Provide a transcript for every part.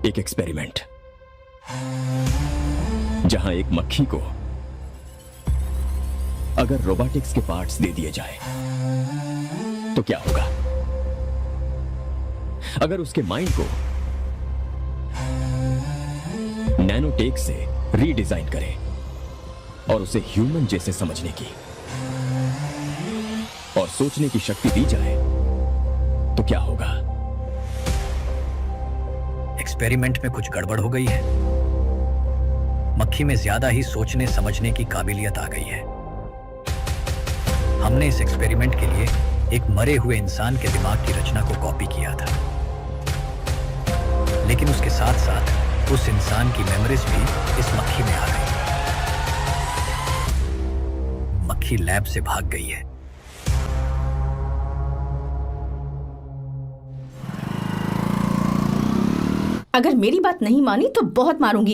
एक एक्सपेरिमेंट, जहां एक मक्खी को अगर रोबोटिक्स के पार्ट्स दे दिए जाए तो क्या होगा? अगर उसके माइंड को नैनोटेक से रीडिजाइन करें और उसे ह्यूमन जैसे समझने की और सोचने की शक्ति दी जाए तो क्या होगा? एक्सपेरिमेंट में कुछ गड़बड़ हो गई है। मक्खी में ज्यादा ही सोचने समझने की काबिलियत आ गई है। हमने इस एक्सपेरिमेंट के लिए एक मरे हुए इंसान के दिमाग की रचना को कॉपी किया था, लेकिन उसके साथ साथ उस इंसान की मेमोरीज भी इस मक्खी में आ गई। मक्खी लैब से भाग गई है। अगर मेरी बात नहीं मानी तो बहुत मारूंगी।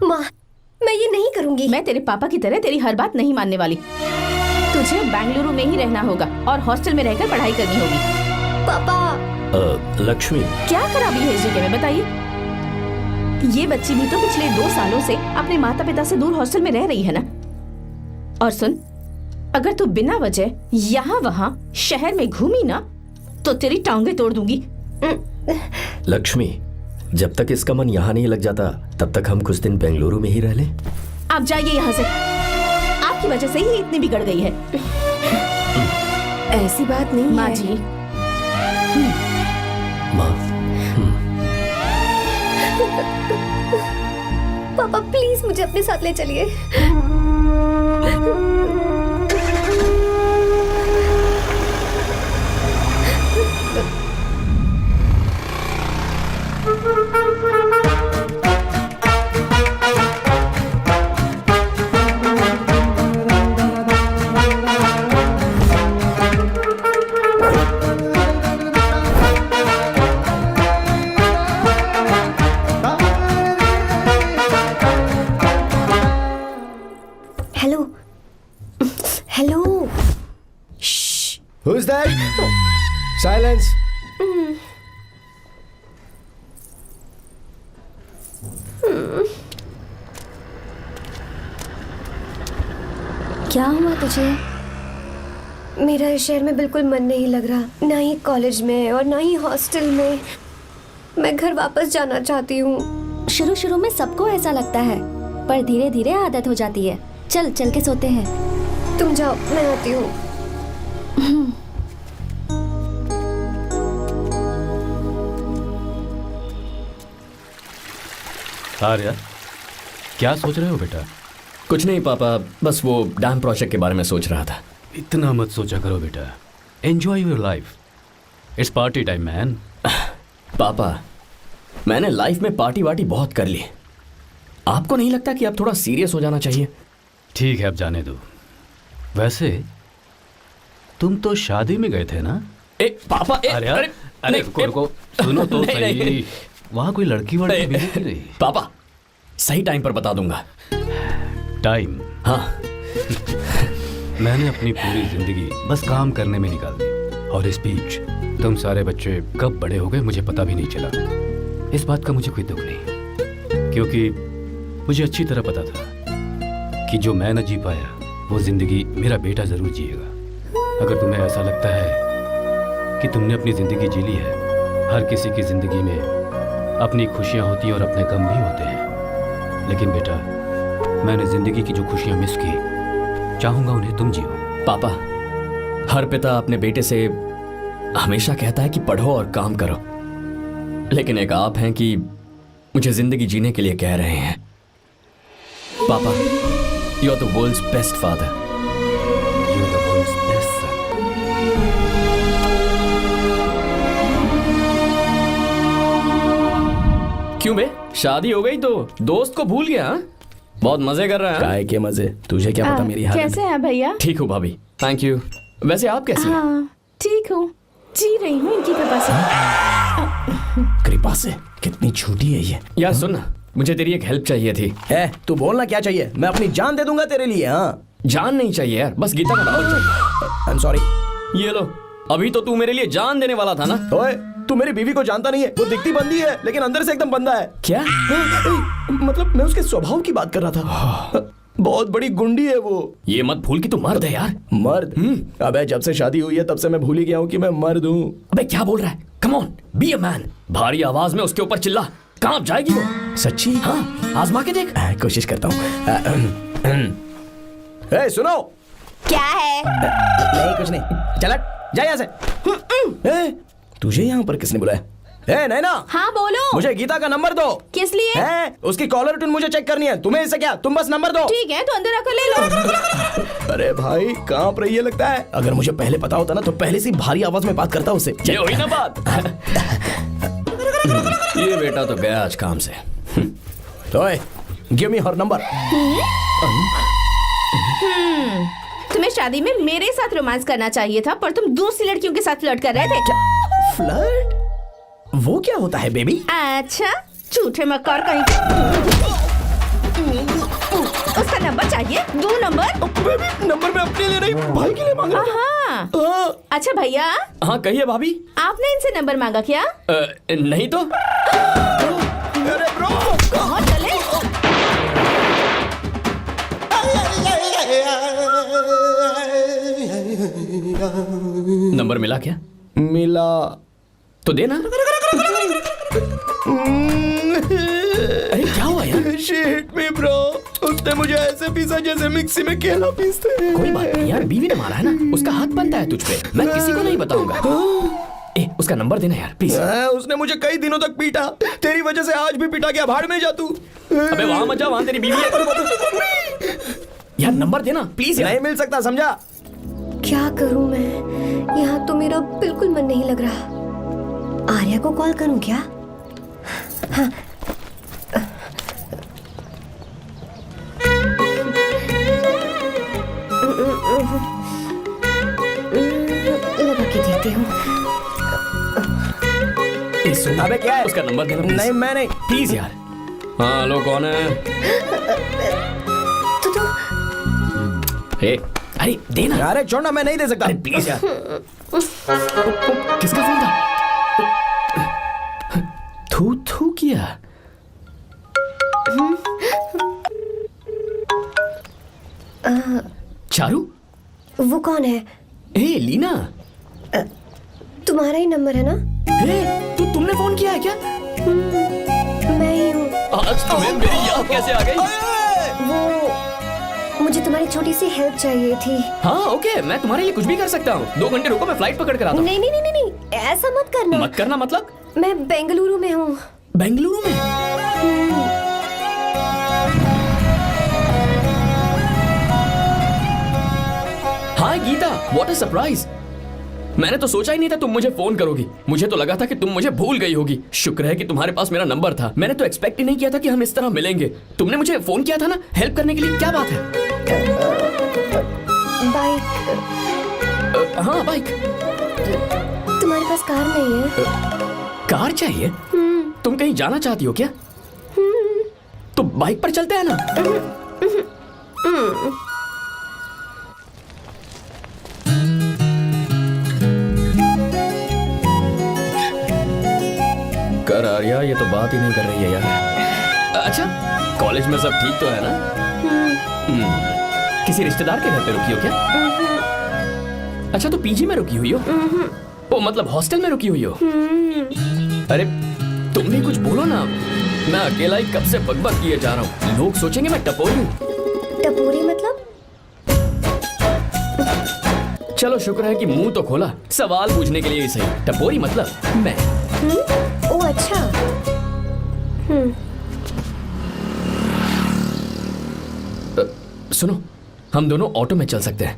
माँ, मैं ये नहीं करूंगी। मैं तेरे पापा की तरह तेरी हर बात नहीं मानने वाली। तुझे बेंगलुरु में ही रहना होगा और हॉस्टल में रहकर पढ़ाई करनी होगी। पापा। लक्ष्मी, क्या खराबी है इस जगह में, बताइए? ये बच्ची भी तो पिछले 2 सालों से अपने माता पिता से दूर हॉस्टल में रह रही है ना। और सुन, अगर तू बिना वजह यहाँ वहाँ शहर में घूमी ना तो तेरी टांगे तोड़ दूंगी। लक्ष्मी, जब तक इसका मन यहाँ नहीं लग जाता तब तक हम कुछ दिन बेंगलुरु में ही रह लें। आप जाइए यहाँ से। आपकी वजह से ही इतनी बिगड़ गई है। ऐसी बात नहीं माँ है। जी, माँ, पापा प्लीज मुझे अपने साथ ले चलिए। Hello hello. Who's that? Silence. क्या हुआ तुझे? मेरा इस शहर में बिल्कुल मन नहीं लग रहा, ना ही कॉलेज में और ना ही हॉस्टल में। मैं घर वापस जाना चाहती हूँ। शुरू शुरू में सबको ऐसा लगता है, पर धीरे धीरे आदत हो जाती है। चल चल के सोते हैं। तुम जाओ, मैं आती हूँ। आर्या, क्या सोच रहे हो बेटा? कुछ नहीं पापा, बस वो डैम प्रोजेक्ट के बारे में सोच रहा था। इतना मत सोचा करो बेटा। Enjoy your life. It's party time man. पापा, मैंने लाइफ में पार्टी वार्टी बहुत कर ली। आपको नहीं लगता कि अब थोड़ा सीरियस हो जाना चाहिए? ठीक है, अब जाने दो। वैसे तुम तो शादी में गए थे ना? पापा, अरे रुको, सुनो तो सही। वहाँ कोई लड़की वड़की मिली नहीं रही? पापा, सही टाइम पर बता दूंगा। टाइम? हाँ। मैंने अपनी पूरी जिंदगी बस काम करने में निकाल दी, और इस बीच तुम सारे बच्चे कब बड़े हो गए मुझे पता भी नहीं चला। इस बात का मुझे कोई दुख नहीं, क्योंकि मुझे अच्छी तरह पता था कि जो मैं न जी पाया वो जिंदगी मेरा बेटा जरूर जिएगा। अगर तुम्हें ऐसा लगता है कि तुमने अपनी जिंदगी जी ली है, हर किसी की जिंदगी में अपनी खुशियां होती हैं और अपने गम भी होते हैं, लेकिन बेटा मैंने जिंदगी की जो खुशियां मिस की, चाहूंगा उन्हें तुम जियो। पापा, हर पिता अपने बेटे से हमेशा कहता है कि पढ़ो और काम करो, लेकिन एक आप हैं कि मुझे जिंदगी जीने के लिए कह रहे हैं। पापा, you are the world's best father. You are the world's best son. क्यों बे, शादी हो गई तो दोस्त को भूल गया? बहुत मजे कर रहा है। काय के मजे, तुझे क्या पता मेरी हालत। कैसे हैं भैया? ठीक हूँ भाभी, थैंक यू। वैसे आप कैसी हैं? हाँ ठीक हूँ, जी रही हूँ इनकी कृपा से। कृपा से? कितनी झूठी है ये। यार सुन ना, मुझे तेरी एक हेल्प चाहिए थी। है, तू बोलना क्या चाहिए? मैं अपनी जान दे दूंगा तेरे लिए। हाँ, जान नहीं चाहिए यार, बस गीता का नंबर चाहिए। I am sorry. ये लो, अभी तो तू मेरे लिए जान देने वाला था ना। ओए, तू मेरी बीवी को जानता नहीं है। वो दिखती बंदी है लेकिन अंदर से एकदम बंदा है। क्या? मतलब मैं उसके स्वभाव की बात कर रहा था। बहुत बड़ी गुंडी है वो। ये मत भूल कि तू मर्द है यार। मर्द? अबे जब से शादी हुई है तब से मैं भूल ही गया हूँ कि मैं मर्द हूँ। अबे क्या बोल रहा है? Come on, be a man. भारी आवाज में उसके ऊपर चिल्ला। कहाँ जाएगी वो? सच्ची? हाँ, आजमा के देख। कोशिश करता हूँ। सुनो। क्या है? नहीं कुछ नहीं, चल जा यहाँ से। तुझे यहाँ पर किसने बुलाया? नैना। हाँ बोलो। मुझे गीता का नंबर दो। किस लिए? उसकी कॉलर ट्यून मुझे चेक करनी है। तुम्हें इससे क्या, तुम बस नंबर दो। ठीक है तो अंदर आकर ले लो। अरे भाई कांप रही है लगता है। अगर मुझे पहले पता होता ना तो पहले से भारी आवाज में बात करता उससे। ये हुई ना बात। ये बेटा तो गया आज काम से। गिव मी हर नंबर। तुम्हें शादी में मेरे साथ रोमांस करना चाहिए था, पर तुम दूसरी लड़कियों के साथ फ्लर्ट कर रहे थे। फ्लर्ट? वो क्या होता है बेबी? अच्छा, झूठे मक्कार कहीं के। उसका नंबर चाहिए? दो नंबर। बेबी नंबर मैं अपने लिए नहीं भाई के लिए मांग रहा था। हाँ। अच्छा भैया। हाँ कहिए भाभी। आपने इनसे नंबर मांगा क्या? नहीं तो। अरे ब्रो कहाँ चले? नंबर मिला क्या? मिला तो देना। अरे क्या हुआ यार? शिट मी ब्रो, उसने मुझे ऐसे पीसा जैसे मिक्सी में केला पीसते हैं। कोई बात नहीं यार, बीवी ने मारा है ना, उसका हाथ बनता है तुझ पे। मैं किसी को नहीं बताऊंगा। उसका नंबर देना यार प्लीज। उसने मुझे कई दिनों तक पीटा। तेरी वजह से आज भी पीटा गया। भाड़ में जा तू। अबे वहां मत जा, वहां तेरी बीवी है। यार नंबर देना प्लीज। नहीं मिल सकता, समझा? क्या करूं मैं? यहाँ तो मेरा बिल्कुल मन नहीं लग रहा। आर्या को कॉल करूं क्या? हाँ। लगा के देती हूँ। अबे क्या है? उसका नंबर देना please। नहीं मैं नहीं। प्लीज यार। हाँ हेलो, कौन है? तो अरे देना। अरे छोड़ना, मैं नहीं दे सकता। अरे प्लीज यार। किसका फोन था? थू थू किया। चारू? वो कौन है? लीना। तुम्हारा ही नंबर है ना? तुमने फोन किया है क्या? मैं ही हूँ। आज तुम्हें मेरी याद कैसे आ गई? वो मुझे तुम्हारी छोटी सी हेल्प चाहिए थी। हाँ ओके, मैं तुम्हारे लिए कुछ भी कर सकता हूँ। 2 घंटे रुको, मैं फ्लाइट पकड़ कर आता हूँ। नहीं नहीं नहीं नहीं, ऐसा मत करना। मत करना मतलब? मैं बेंगलुरु में हूँ। बेंगलुरु में? हाय गीता, व्हाट अ सरप्राइज। मैंने तो सोचा ही नहीं था तुम मुझे फोन करोगी। मुझे तो लगा था कि तुम मुझे भूल गई होगी। शुक्र है कि तुम्हारे पास मेरा नंबर था। मैंने तो एक्सपेक्ट ही नहीं किया था कि हम इस तरह मिलेंगे। तुमने मुझे फोन किया था ना हेल्प करने के लिए, क्या बात है? बाइक। हाँ बाइक। तुम्हारे पास कार नहीं है? कार चाहिए? तुम कहीं जाना चाहती हो क्या? तो बाइक पर चलते हैं ना। कर आर्या, ये तो बात ही नहीं कर रही है यार। अच्छा, कॉलेज में सब ठीक तो है ना? किसी रिश्तेदार के घर पे रुकी हो क्या? अच्छा तो पीजी में रुकी हुई हो? ओ मतलब हॉस्टल में रुकी हुई हो? अरे तुम भी कुछ बोलो ना। मैं अकेला ही कब से बकबक किए जा रहा हूँ। लोग सोचेंगे मैं टपोरी हूँ। टपोरी मतलब? चलो शुक्र है कि मुंह तो खोला। सवाल पूछने के लिए ही सही। टपोरी मतलब मैं। ओ अच्छा। सुनो, हम दोनों ऑटो में चल सकते हैं।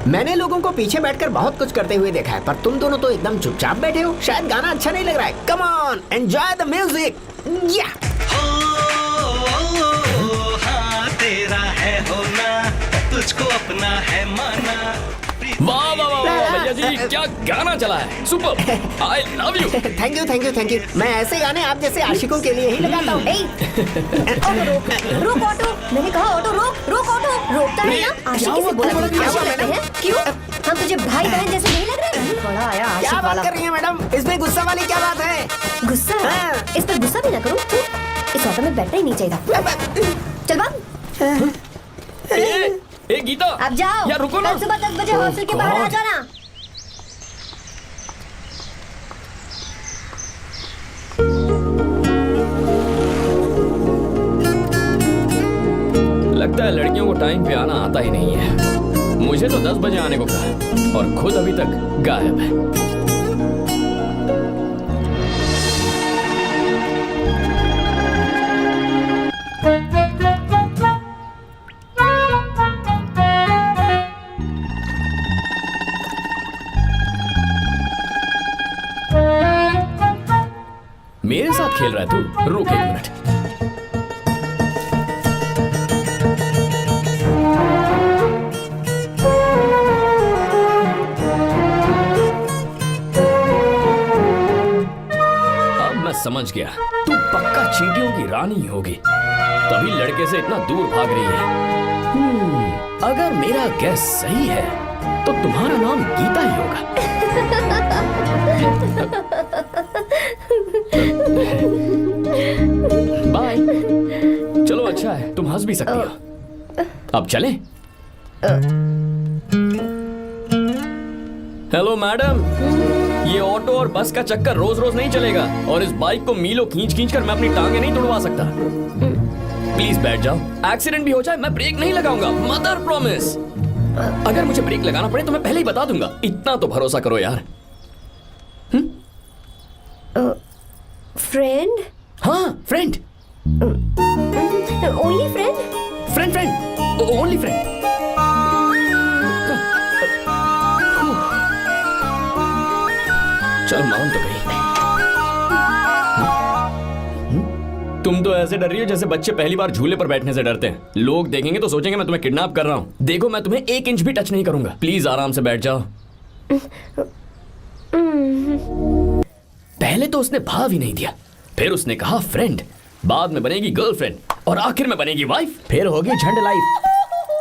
मैंने लोगों को पीछे बैठकर बहुत कुछ करते हुए देखा है, पर तुम दोनों तो एकदम चुपचाप बैठे हो। शायद गाना अच्छा नहीं लग रहा है। Come on, enjoy the music. या हाँ तेरा है होना, तुझको अपना है माना, वाह वाह वाह वाह भैया जी, क्या गाना चला है, super, I love you. Thank you thank you thank you. मैं ऐसे गाने आप जैसे आशिकों के लिए ही लगाता हूँ। ऑटो रोक, रोक ऑटो। मैंने कहा ऑटो रोक, रोक ऑटो। रोकता है ना? आशिकी से बोला कि आशिक लगते हैं। क्यों? हम तुझे भाई बहन जैसे नहीं लग रहे? बड़ा आया क्या आशिक बात वाला। कर रही है मैडम, इसमें गुस्सा वाली क्या बात है? गुस्सा? हाँ। इस पर गुस्सा भी ना करूं। इस ऑटो में बैठना ही नहीं चाहिए। चल भाग। ए गीता, अब जाओ। यार रुको ना। कल सुबह 10 बजे हॉस्टल के बाहर आ जाना। लगता है लड़कियों को टाइम पे आना आता ही नहीं है। मुझे तो 10 बजे आने को कहा और खुद अभी तक गायब है। मेरे साथ खेल रहा है तू? रुक एक मिनट। अब मैं समझ गया, तू पक्का चींटियों की रानी होगी, तभी लड़के से इतना दूर भाग रही है। अगर मेरा गैस सही है तो तुम्हारा नाम गीता ही होगा। बाय। चलो अच्छा है, तुम हंस भी सकती हो। अब चलें? हेलो मैडम, ये ऑटो और बस का चक्कर रोज रोज नहीं चलेगा और इस बाइक को मीलों खींच खींच कर मैं अपनी टांगे नहीं तुड़वा सकता। प्लीज बैठ जाओ, एक्सीडेंट भी हो जाए मैं ब्रेक नहीं लगाऊंगा, मदर प्रॉमिस। अगर मुझे ब्रेक लगाना पड़े तो मैं पहले ही बता दूंगा, इतना तो भरोसा करो यार। फ्रेंड? हाँ friend. Only friend? Friend friend, only friend. चल मान तो गई। तुम तो ऐसे डर रही हो जैसे बच्चे पहली बार झूले पर बैठने से डरते हैं। लोग देखेंगे तो सोचेंगे मैं तुम्हें किडनैप कर रहा हूँ। देखो मैं तुम्हें 1 इंच भी टच नहीं करूंगा, प्लीज आराम से बैठ जाओ। पहले तो उसने भाव ही नहीं दिया, फिर उसने कहा फ्रेंड, बाद में बनेगी गर्लफ्रेंड और आखिर में बनेगी वाइफ, फिर होगी झंड लाइफ।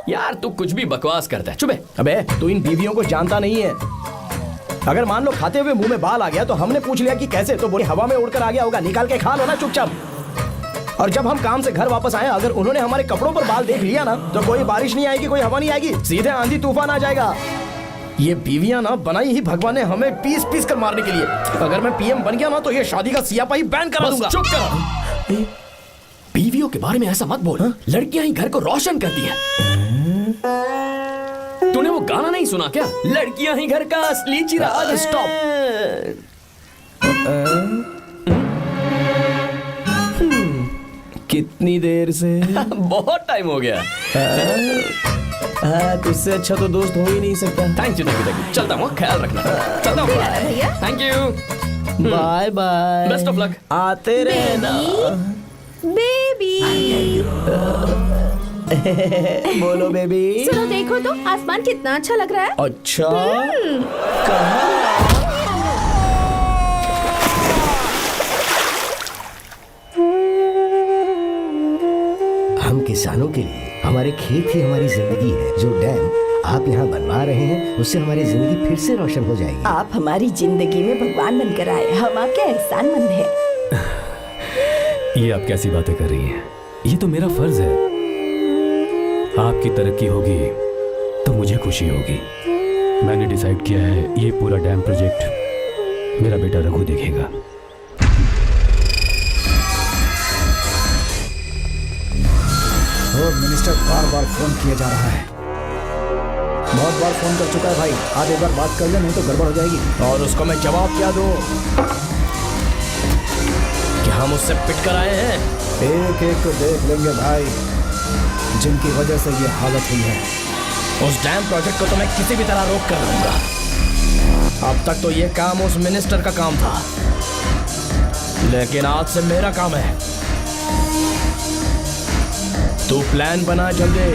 यार तू कुछ भी बकवास करता है, चुप है। अबे तू इन बीवियों को जानता नहीं है। अगर मान लो खाते हुए मुंह में बाल आ गया तो हमने पूछ लिया कि कैसे, तो बोले हवा में उड़कर आ गया होगा, निकाल के खा लो ना चुपचाप। और जब हम काम से घर वापस आए, अगर उन्होंने हमारे कपड़ों पर बाल देख लिया ना, तो कोई बारिश नहीं आएगी, कोई हवा नहीं आएगी, सीधे आंधी तूफान आ जाएगा। ये बीवियां ना बनाई ही भगवान ने हमें पीस पीस कर मारने के लिए। अगर मैं पीएम बन गया ना तो ये शादी का सियापाही बैन करा दूंगा। चुप कर। बीवियों के बारे में ऐसा मत बोल, लड़कियां ही घर को रोशन करती हैं। तूने वो गाना नहीं सुना क्या, लड़कियां ही घर का असली चिराग। स्टॉप। कितनी देर से? बहुत टाइम हो गया। तुझसे अच्छा तो दोस्त हो ही नहीं सकता। Thank you thank you thank you. चलता हूँ, ख्याल रखना। चलता हूँ, thank you, bye bye, best of luck. आते रहना बेबी। बोलो बेबी। सुनो देखो तो आसमान कितना अच्छा लग रहा है। अच्छा कहाँ? हम किसानों के लिए हमारे खेत ही हमारी जिंदगी है। जो डैम आप यहाँ बनवा रहे हैं उससे हमारी जिंदगी फिर से रोशन हो जाएगी। आप हमारी जिंदगी में भगवान बनकर आए, हम आपके एहसानमंद हैं। ये आप कैसी बातें कर रही हैं? ये तो मेरा फर्ज है। आपकी तरक्की होगी तो मुझे खुशी होगी। मैंने डिसाइड किया है ये पूरा डैम प्रोजेक्ट मेरा बेटा रघु देखेगा। मिनिस्टर बार बार फोन किया जा रहा है। बहुत बार फोन कर चुका है भाई, आज एक बार बात कर ले, नहीं तो गड़बड़ हो जाएगी। और उसको मैं जवाब क्या दूं? क्या हम उससे पिट कर आए हैं? एक एक को देख लेंगे भाई, जिनकी वजह से ये हालत हुई है। उस डैम प्रोजेक्ट को तो मैं किसी भी तरह रोक कर रहूंगा। अब तक तो ये काम उस मिनिस्टर का काम था, लेकिन आज से मेरा काम है। तू प्लान बना जल्दी।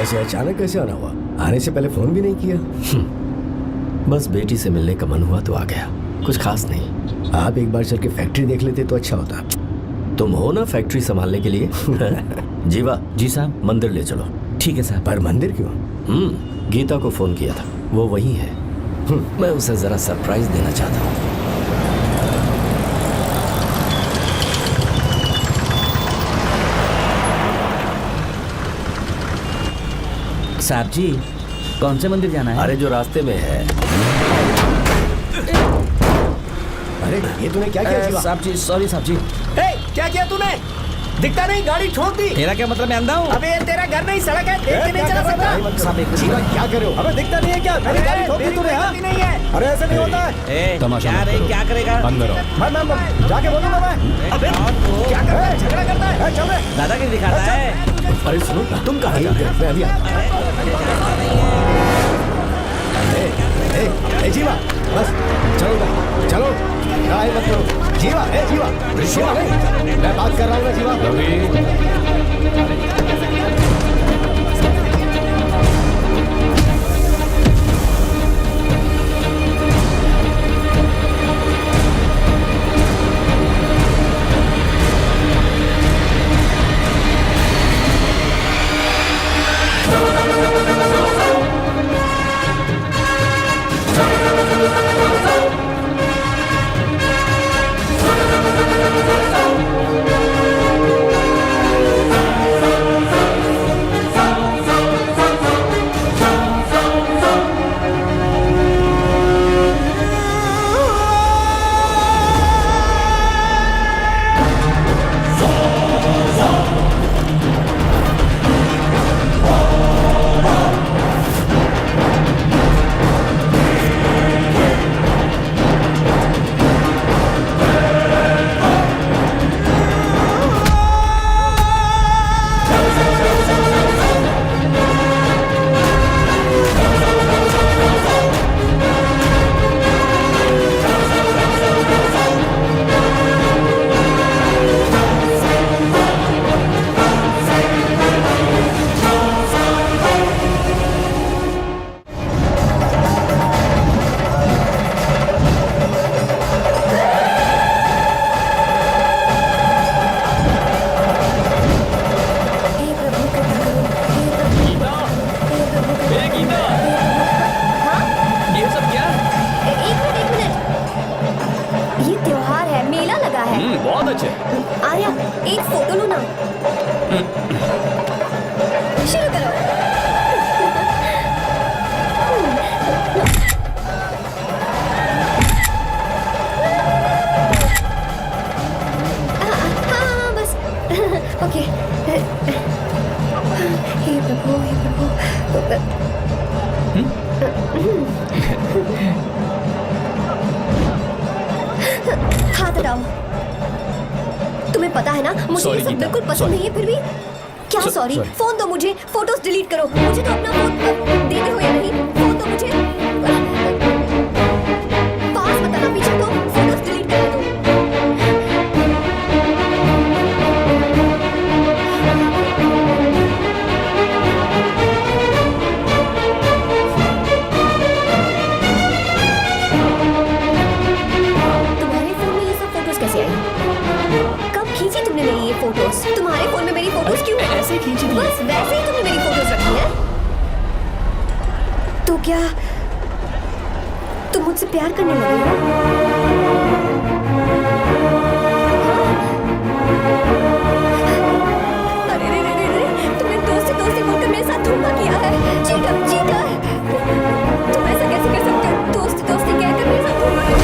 ऐसे अचानक कैसे आना हुआ? आने से पहले फोन भी नहीं किया? बस बेटी से मिलने का मन हुआ तो आ गया, कुछ खास नहीं। आप एक बार चल के फैक्ट्री देख लेते तो अच्छा होता। तुम हो ना फैक्ट्री संभालने के लिए। जीवा। जी साहब। मंदिर ले चलो। ठीक है साहब। पर मंदिर क्यों? गीता को फोन किया था, वो वही है। मैं उसे जरा सरप्राइज देना चाहता हूँ। साहब जी, कौन से मंदिर जाना है? अरे जो रास्ते में है। अरे ये तूने क्या किया जीवा? साहब जी, सॉरी साहब जी। क्या किया तूने? दिखता नहीं, गाड़ी ठोक दी। तेरा क्या मतलब, मैं अंधा हूँ? अबे ये तेरा घर नहीं, सड़क है, देख के नहीं चला सकता। साहब एक जीवा क्या कर रहे हो? अबे दिखता नहीं है क्या? मेरी गाड़ी ठोक दी तूने? हाँ? नहीं है। अरे ऐसे नहीं होता है। तमाशा क्या मत रे, करो। क्या करेगा? अंदर आओ। मैं जाके बोलूंगा मैं। अबे क्या कर रहा है? झगड़ा करता है। चल रहे। दादागिरी दिखाता है। अरे सुनो, तुम कहाँ जा रहे हो? मैं अभी जीवा बस चलो ना, चलो लड़ाई मत करो। जीवा जीवा जीवा मैं बात कर रहा हूँ ना जीवा। बहुत अच्छे। आर्या एक फोटो लो ना। शुरू करो। हाँ बस ओके। हे प्रभु हे प्रभु। हाथ हटाओ। तुम्हें पता है ना मुझे ये सब बिल्कुल पसंद नहीं है, फिर भी क्या सॉरी? फोन दो मुझे, फोटोज डिलीट करो। मुझे तो अपना फोन देते हो या नहीं? फोन दो मुझे। पास बताना, पीछे तो फोटोज डिलीट कर दो। तुम्हारे फोन में ये सब फोटोज कैसे आई? कब खींची तुमने मेरी ये फोटोज? तुम्हारे फोन में मेरी फोटोज क्यों ऐसे खींची थी? बस वैसे ही तुमने मेरी फोटोज रखी है। तो क्या तुम मुझसे प्यार करने लगे हो? अरे रे रे रे रे, तुमने दोस्ती दोस्ती बोलकर मेरे साथ धोखा किया है। चीटर चीटर, तुम ऐसा कैसे कर सकते हो? दोस्ती दोस्ती कहकर मेरे साथ धोखा किया।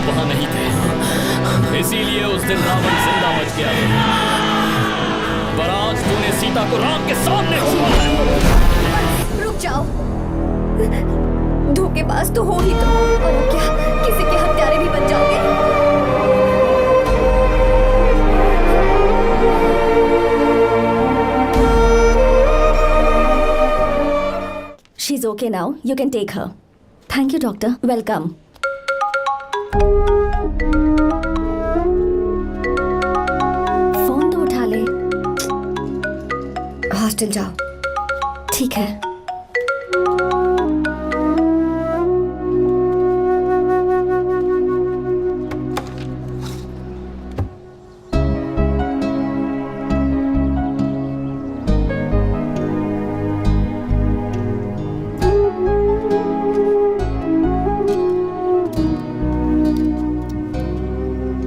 वहां नहीं थे, इसीलिए उस दिन रावण जिंदा बच गया। पर आज तूने सीता को राम के सामने छुआ है। रुक जाओ, धोखेबाज तो हो ही तुम, और अब क्या किसी के हत्यारे भी बन जाओगे? She's okay now. You can take her. Thank you, doctor. Welcome. Phone तो उठा ले। हॉस्टल जाओ। ठीक है।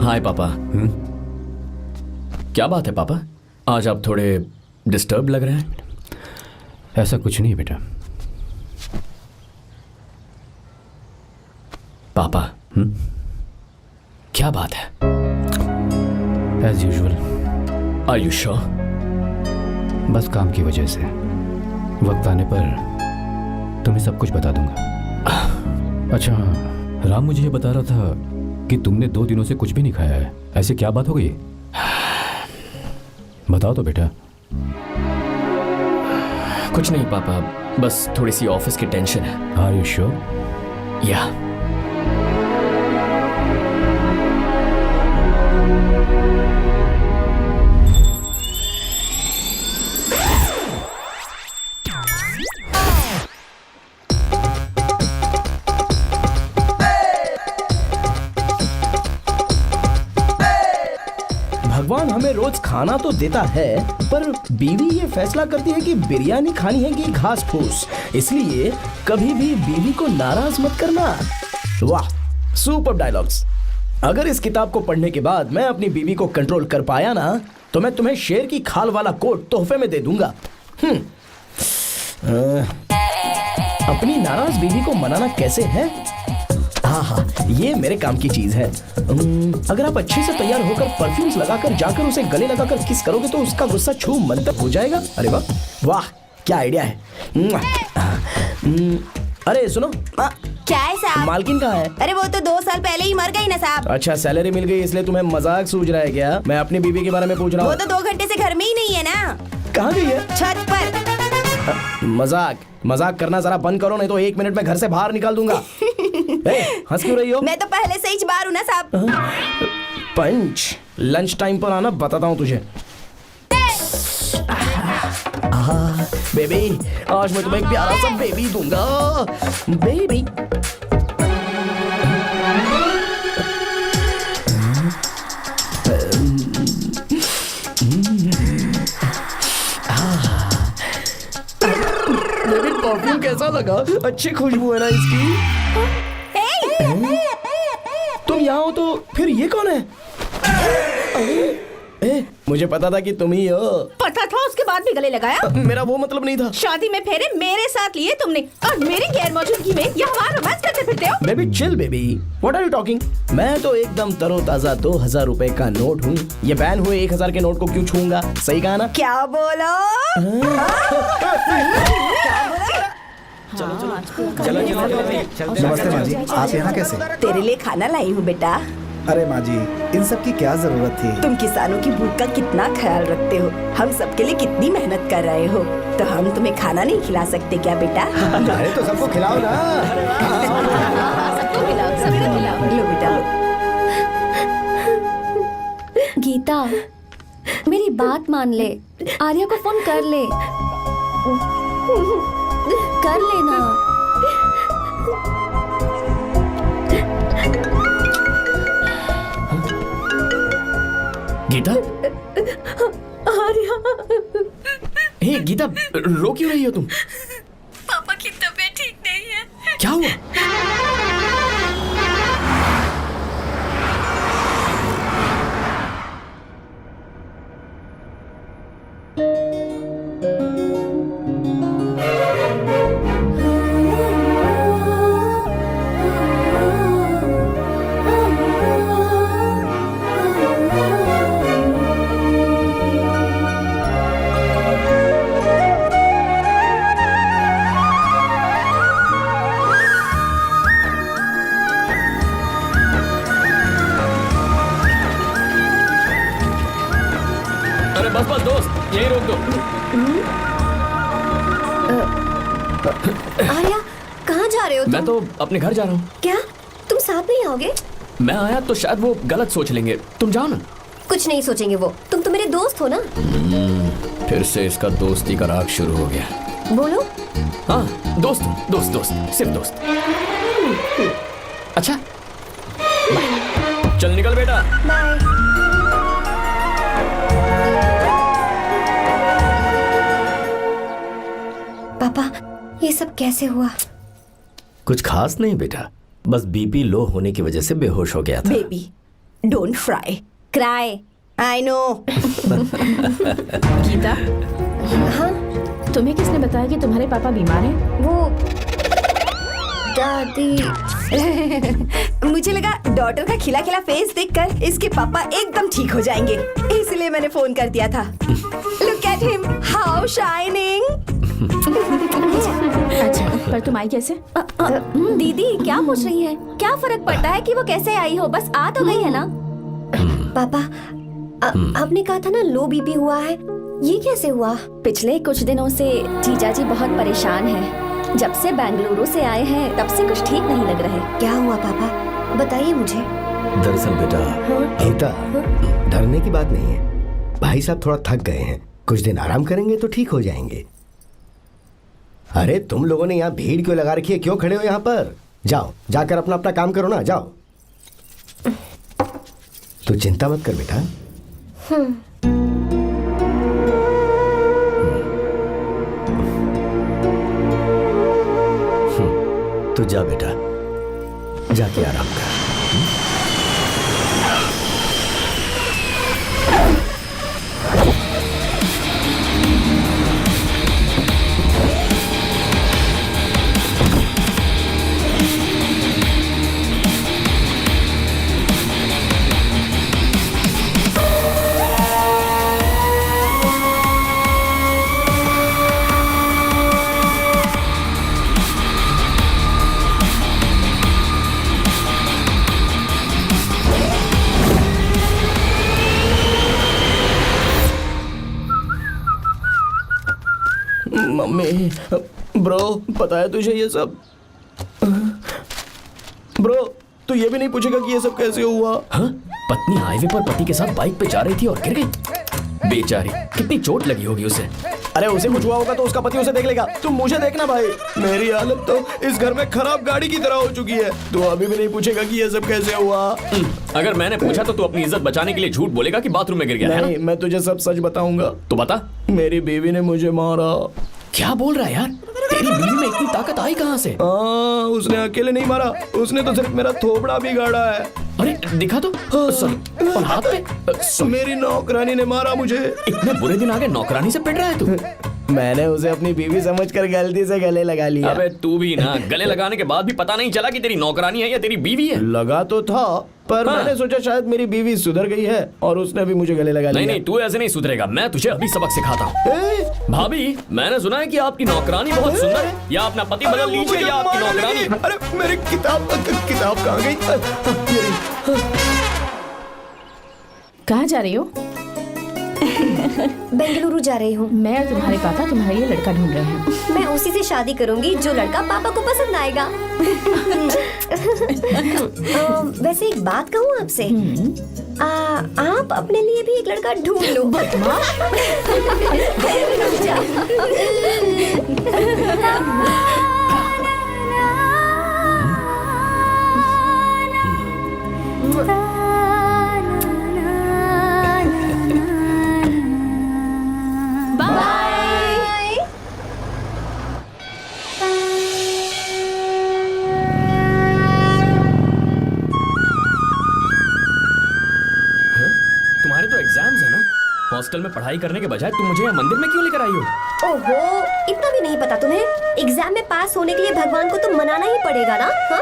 हाय पापा। क्या बात है पापा, आज आप थोड़े डिस्टर्ब लग रहे हैं। ऐसा कुछ नहीं है बेटा। पापा क्या बात है? As usual. Are you sure? बस काम की वजह से वक्त आने पर तुम्हें सब कुछ बता दूंगा। अच्छा हाँ, राम मुझे ये बता रहा था कि तुमने 2 दिनों से कुछ भी नहीं खाया है। ऐसे क्या बात हो गई? बताओ तो बेटा। कुछ नहीं पापा, बस थोड़ी सी ऑफिस की टेंशन है। Are you sure? या भगवान हमें रोज खाना तो देता है, पर बीवी ये फैसला करती है कि बिरयानी खानी है कि घास फूस। इसलिए कभी भी बीवी को नाराज मत करना। वाह, सुपर डायलॉग्स। अगर इस किताब को पढ़ने के बाद मैं अपनी बीवी को कंट्रोल कर पाया ना, तो मैं तुम्हें शेर की खाल वाला कोट तोहफे में दे दूंगा। अपनी नाराज बीवी को मनाना कैसे है? हाँ, ये मेरे काम की चीज है। अगर आप अच्छे से तैयार होकर परफ्यूम्स लगाकर जाकर उसे गले लगाकर किस करोगे तो उसका गुस्सा छू मंतर हो जाएगा। अरे वाह वाह, क्या आइडिया है। अरे सुनो, क्या है साहब? मालकिन कहाँ है? अरे वो तो 2 साल पहले ही मर गई ना साहब। अच्छा, सैलरी मिल गई इसलिए तुम्हें मजाक सूझ रहा है क्या? मैं अपनी बीवी के बारे में पूछ रहा हूँ। वो तो 2 घंटे से घर में ही नहीं है ना। कहाँ गई है? छत पर। मजाक करना जरा बंद करो, नहीं तो 1 मिनट में घर से बाहर निकाल दूंगा। हंस क्यों रही हो? मैं तो पहले से ही बाहर हूँ ना साहब। पंच, लंच टाइम पर आना, बताता हूँ तुझे। बेबी, आज मैं तुम्हें एक प्यारा सा बेबी दूंगा। बेबी परफ्यूम कैसा लगा? अच्छी खुशबू है ना इसकी। तुम यहाँ हो तो फिर ये कौन है? मुझे पता था कि तुम ही हो। पता था, उसके बाद भी गले लगाया? मेरा वो मतलब नहीं था। शादी में फेरे मेरे साथ लिए तुमने, और मेरी गैर मौजूदगी में यहाँ रोमांस करते फिरते हो। Baby chill baby, what are you talking? मैं तो एकदम तरोताजा 2000 रुपए का नोट हूँ। ये बैन हुए 1000 के नोट को क्यों छूंगा? सही कहा ना? क्या बोलो? चलो। नमस्ते माँ जी, आप यहाँ कैसे? तेरे लिए खाना लाई हूँ बेटा। अरे माँ जी, इन सब की क्या जरूरत थी? तुम किसानों की भूख का कितना ख्याल रखते हो, हम सबके लिए कितनी मेहनत कर रहे हो, तो हम तुम्हें खाना नहीं खिला सकते क्या बेटा? अरे तो सबको खिलाओ ना। सबको खिलाओ। लो बेटा लो। गीता, मेरी बात मान ले, आर्या को फोन कर ले। कर लेना। गीता? हे गीता, रो क्यों रही हो तुम? पापा की तबीयत ठीक नहीं है। क्या हुआ? आर्या, कहाँ जा रहे हो तुम? मैं तो अपने घर जा रहा हूँ। क्या तुम साथ नहीं आओगे? मैं आया तो शायद वो गलत सोच लेंगे, तुम जाओ ना। कुछ नहीं सोचेंगे वो, तुम तो मेरे दोस्त हो ना। फिर से इसका दोस्ती का राग शुरू हो गया। बोलो। हाँ, दोस्त हूँ, दोस्त दोस्त, सिर्फ दोस्त। अच्छा बाय। चल निकल बेटा। बाय। पापा, ये सब कैसे हुआ? कुछ खास नहीं बेटा, बस बीपी लो होने की वजह से बेहोश हो गया था। Baby don't fry cry, I know. Geeta, हाँ तुम्हें किसने बताया कि तुम्हारे पापा बीमार हैं? वो दादी। मुझे लगा डॉटर का खिला खिला फेस देखकर इसके पापा एकदम ठीक हो जाएंगे, इसलिए मैंने फोन कर दिया था। Look at him, how shining. अच्छा, पर तुम आई कैसे? दीदी क्या पूछ रही है? क्या फर्क पड़ता है कि वो कैसे आई हो, बस आ तो गई है ना। पापा, आपने कहा था ना लो बीपी हुआ है, ये कैसे हुआ? पिछले कुछ दिनों से जीजा जी बहुत परेशान हैं। जब से बेंगलुरु से आए हैं तब से कुछ ठीक नहीं लग रहे। क्या हुआ पापा, बताइए मुझे। दरअसल बेटा, गीता, डरने की बात नहीं है। भाई साहब थोड़ा थक गए हैं, कुछ दिन आराम करेंगे तो ठीक हो जाएंगे। अरे तुम लोगों ने यहाँ भीड़ क्यों लगा रखी है? क्यों खड़े हो यहाँ पर? जाओ, जाकर अपना अपना काम करो ना, जाओ। तू चिंता मत कर बेटा। तू जा बेटा, जाके आराम कर। मम्मी, ब्रो, पता है तुझे ये सब? ब्रो, तू ये भी नहीं पूछेगा कि ये सब कैसे हुआ? हाँ? पत्नी हाईवे पर पति के साथ बाइक पे जा रही थी और गिर गई। बेचारी, कितनी चोट लगी होगी उसे। अरे उसे कुछ हुआ होगा तो उसका पति उसे देख लेगा, तुम मुझे देखना भाई। मेरी हालत तो इस घर में खराब गाड़ी की तरह हो चुकी है। तू अभी भी नहीं पूछेगा कि ये सब कैसे हुआ? अगर मैंने पूछा तो तू अपनी इज्जत बचाने के लिए झूठ बोलेगा कि बाथरूम में गिर गया। नहीं, मैं तुझे सब सच बताऊंगा। तो बता। मेरी बीवी ने मुझे मारा। क्या बोल रहा है यार? तेरी बीवी में इतनी ताकत आई कहाँ से? उसने अकेले नहीं मारा, उसने तो सिर्फ मेरा थोबड़ा बिगाड़ा है। अरे दिखा तो। सॉरी, और हाथ पे? मेरी नौकरानी ने मारा मुझे। इतने बुरे दिन आ गए, नौकरानी से पिट रहा है तू? मैंने उसे अपनी बीवी समझकर गलती से गले लगा लिया। अबे तू भी ना, गले लगाने के बाद भी पता नहीं चला कि तेरी नौकरानी है या तेरी बीवी है? लगा तो था, पर मैंने सोचा शायद मेरी बीवी सुधर गई है और उसने भी मुझे गले लगा लिया। नहीं, तू ऐसे नहीं सुधरेगा, मैं तुझे अभी सबक सिखाता हूँ। भाभी, मैंने सुना है कि आपकी नौकरानी बहुत सुंदर है, या अपना पति बदल लीजिए या आपकी नौकरानी। अरे मेरी किताब कहाँ गई? कहाँ जा रही हो? बेंगलुरु जा रही हूँ। मैं और तुम्हारे पापा तुम्हारे लिए लड़का ढूंढ रहे हैं। मैं उसी से शादी करूंगी जो लड़का पापा को पसंद आएगा। वैसे एक बात कहूँ आपसे, आप अपने लिए भी एक लड़का ढूंढ लो। बदमाश। हॉस्टल में पढ़ाई करने के बजाय तुम मुझे यहाँ मंदिर में क्यों लेकर आई हो? ओहो, इतना भी नहीं पता तुम्हें? एग्जाम में पास होने के लिए भगवान को तो मनाना ही पड़ेगा ना? हाँ?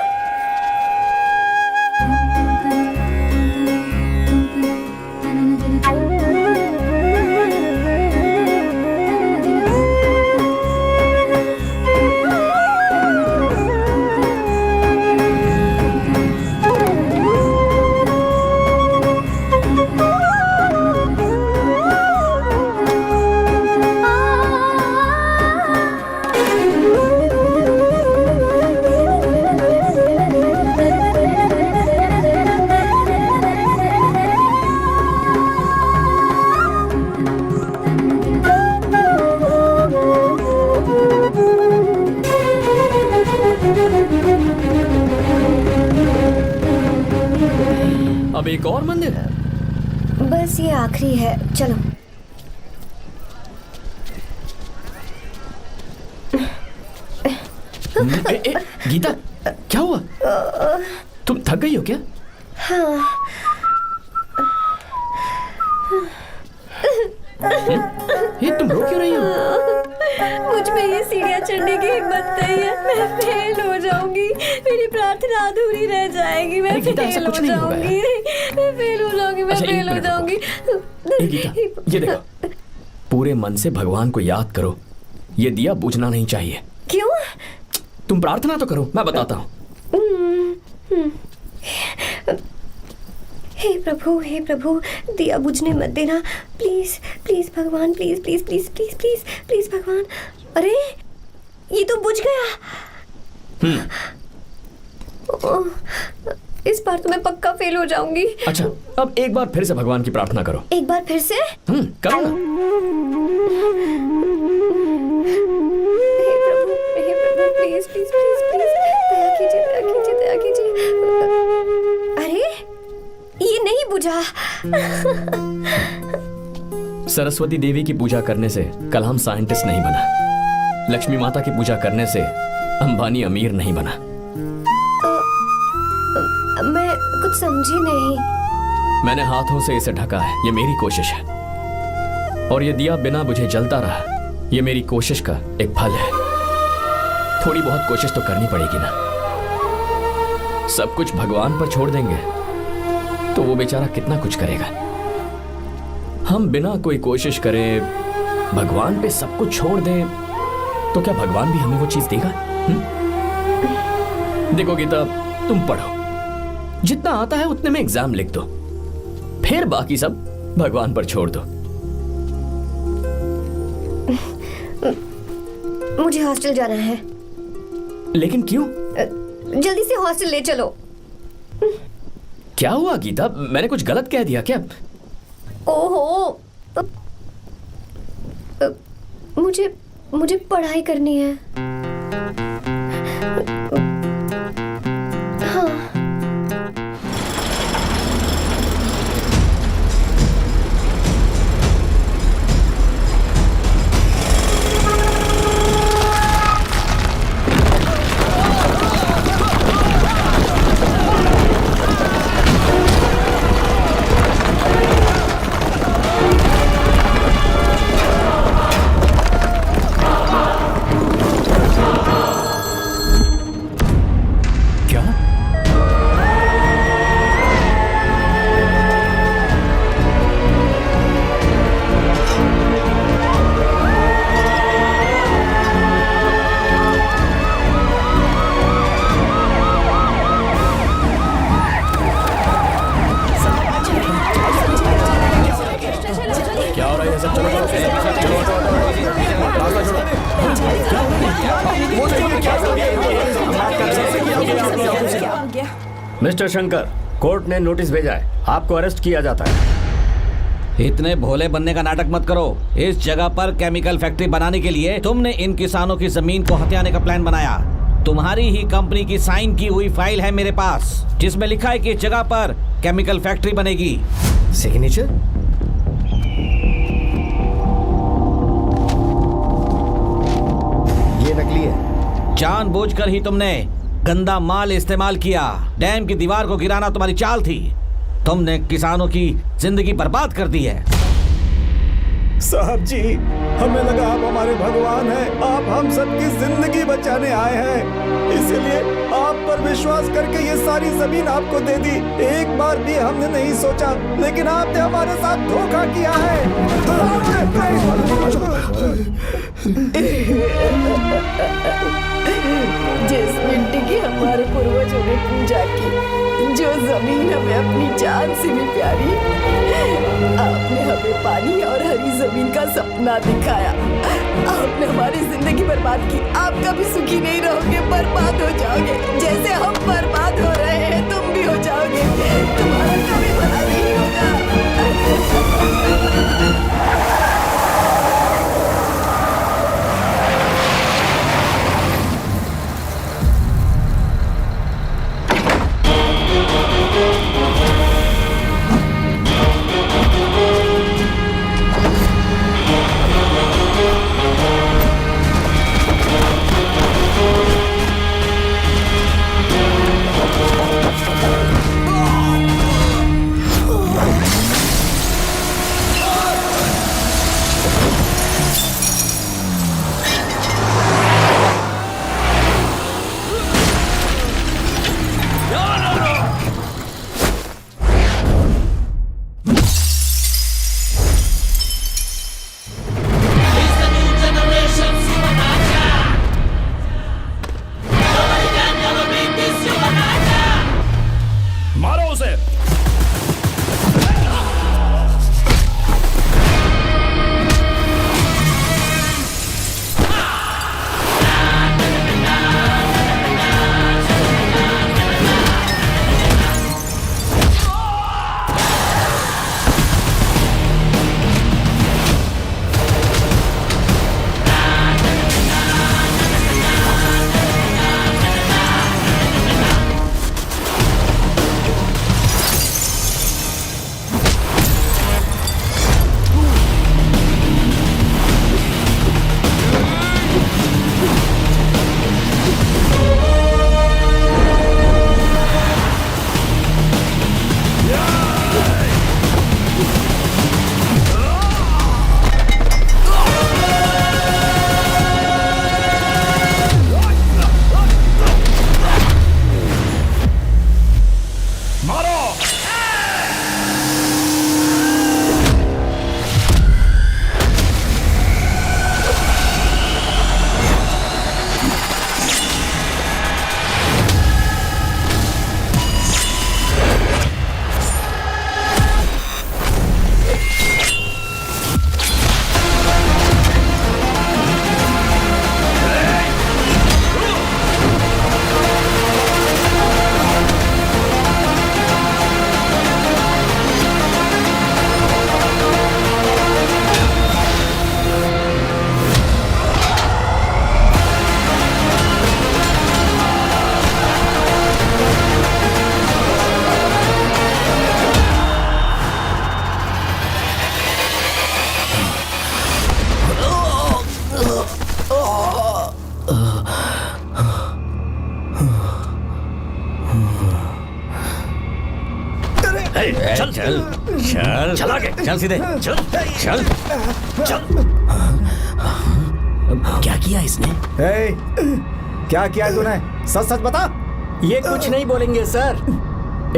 अब एक और मंदिर है? बस ये आखिरी है, चलो। गीता, क्या हुआ? तुम थक गई हो क्या? हाँ। ये तुम रो क्यों रही हो? मुझ में ये सीढ़ियाँ चढ़ने की हिम्मत नहीं है। मैं फेल हो जाऊंगी, मेरी प्रार्थना अधूरी रह जाएगी। मैं फेल हो जाऊंगी, मैं फेल हो जाऊंगी, मैं फेल हो जाऊंगी। गीता, ये देखो, पूरे मन से भगवान को याद करो। ये दिया बुझना नहीं चाहिए। क्यों? तुम प्रार्थना तो करो, मैं बताता हूँ। हे प्रभु, दिया बुझने मत देना, प्लीज प्लीज भगवान, please please please please please please भगवान। अरे ये तो बुझ गया। इस बार तो मैं पक्का फेल हो जाऊंगी। अच्छा, अब एक बार फिर से भगवान की प्रार्थना करो। एक बार फिर से? करो ना। हे प्रभु, प्लीज प्लीज प्लीज प्लीज, दया कीजिए, दया कीजिए, दया कीजिए। अरे ये नहीं बुझा। सरस्वती देवी की पूजा करने से कलाम साइंटिस्ट नहीं बना। लक्ष्मी माता की पूजा करने से अंबानी अमीर नहीं बना। मैं कुछ समझी नहीं। मैंने हाथों से इसे ढका है, ये मेरी कोशिश है। और ये दिया बिना बुझे जलता रहा, ये मेरी कोशिश का एक फल है। थोड़ी बहुत कोशिश तो करनी पड़ेगी ना। सब कुछ भगवान पर छोड़ देंगे तो वो बेचारा कितना कुछ करेगा। हम बिना कोई कोशिश करे भगवान पे सब कुछ छोड़ दें तो क्या भगवान भी हमें वो चीज देगा? देखो गीता, तुम पढ़ो, जितना आता है उतने में एग्जाम लिख दो, फिर बाकी सब भगवान पर छोड़ दो। मुझे हॉस्टल जाना है। लेकिन क्यों? जल्दी से हॉस्टल ले चलो। क्या हुआ गीता, मैंने कुछ गलत कह दिया क्या? ओहो, मुझे पढ़ाई करनी है। हाँ। मिस्टर शंकर, कोर्ट ने नोटिस भेजा है, आपको अरेस्ट किया जाता है। इतने भोले बनने का नाटक मत करो। इस जगह पर केमिकल फैक्ट्री बनाने के लिए तुमने इन किसानों की जमीन को हथियाने का प्लान बनाया। तुम्हारी ही कंपनी की साइन की हुई फाइल है मेरे पास, जिसमें लिखा है कि इस जगह पर केमिकल फैक्ट्री बनेगी। सिग्नेचर? ये नकली है। जानबूझकर ही तुमने गंदा माल इस्तेमाल किया। डैम की दीवार को गिराना तुम्हारी चाल थी। तुमने किसानों की जिंदगी बर्बाद कर दी है। साहब जी, हमें लगा आप हमारे भगवान हैं, आप हम सबकी जिंदगी बचाने आए हैं, इसलिए आप पर विश्वास करके ये सारी जमीन आपको दे दी। एक बार भी हमने नहीं सोचा, लेकिन आपने हमारे साथ धोखा किया है। जिस मिट्टी की हमारे पूर्वजों ने पूजा की, जो जमीन हमें अपनी जान से भी प्यारी, आपने हमें पानी और हरी जमीन का सपना दिखाया। आपने हमारी जिंदगी बर्बाद की। आप कभी सुखी नहीं रहोगे, बर्बाद हो जाओगे। जैसे हम बर्बाद हो रहे हैं तुम भी हो जाओगे। तुम्हारा कभी भला नहीं होगा। चल चल चल चल आगे चल सीधे चल चल चल। क्या किया इसने? क्या किया तूने? सच सच बता। ये कुछ नहीं बोलेंगे सर।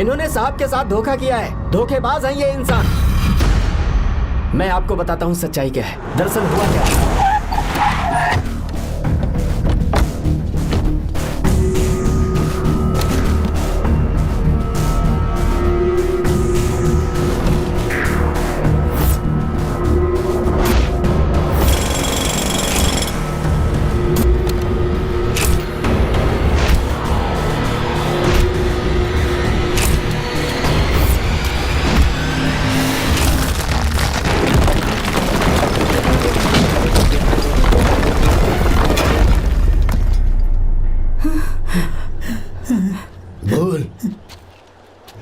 इन्होंने साहब के साथ धोखा किया है। धोखेबाज हैं ये इंसान। मैं आपको बताता हूँ सच्चाई क्या है। दरअसल हुआ क्या है।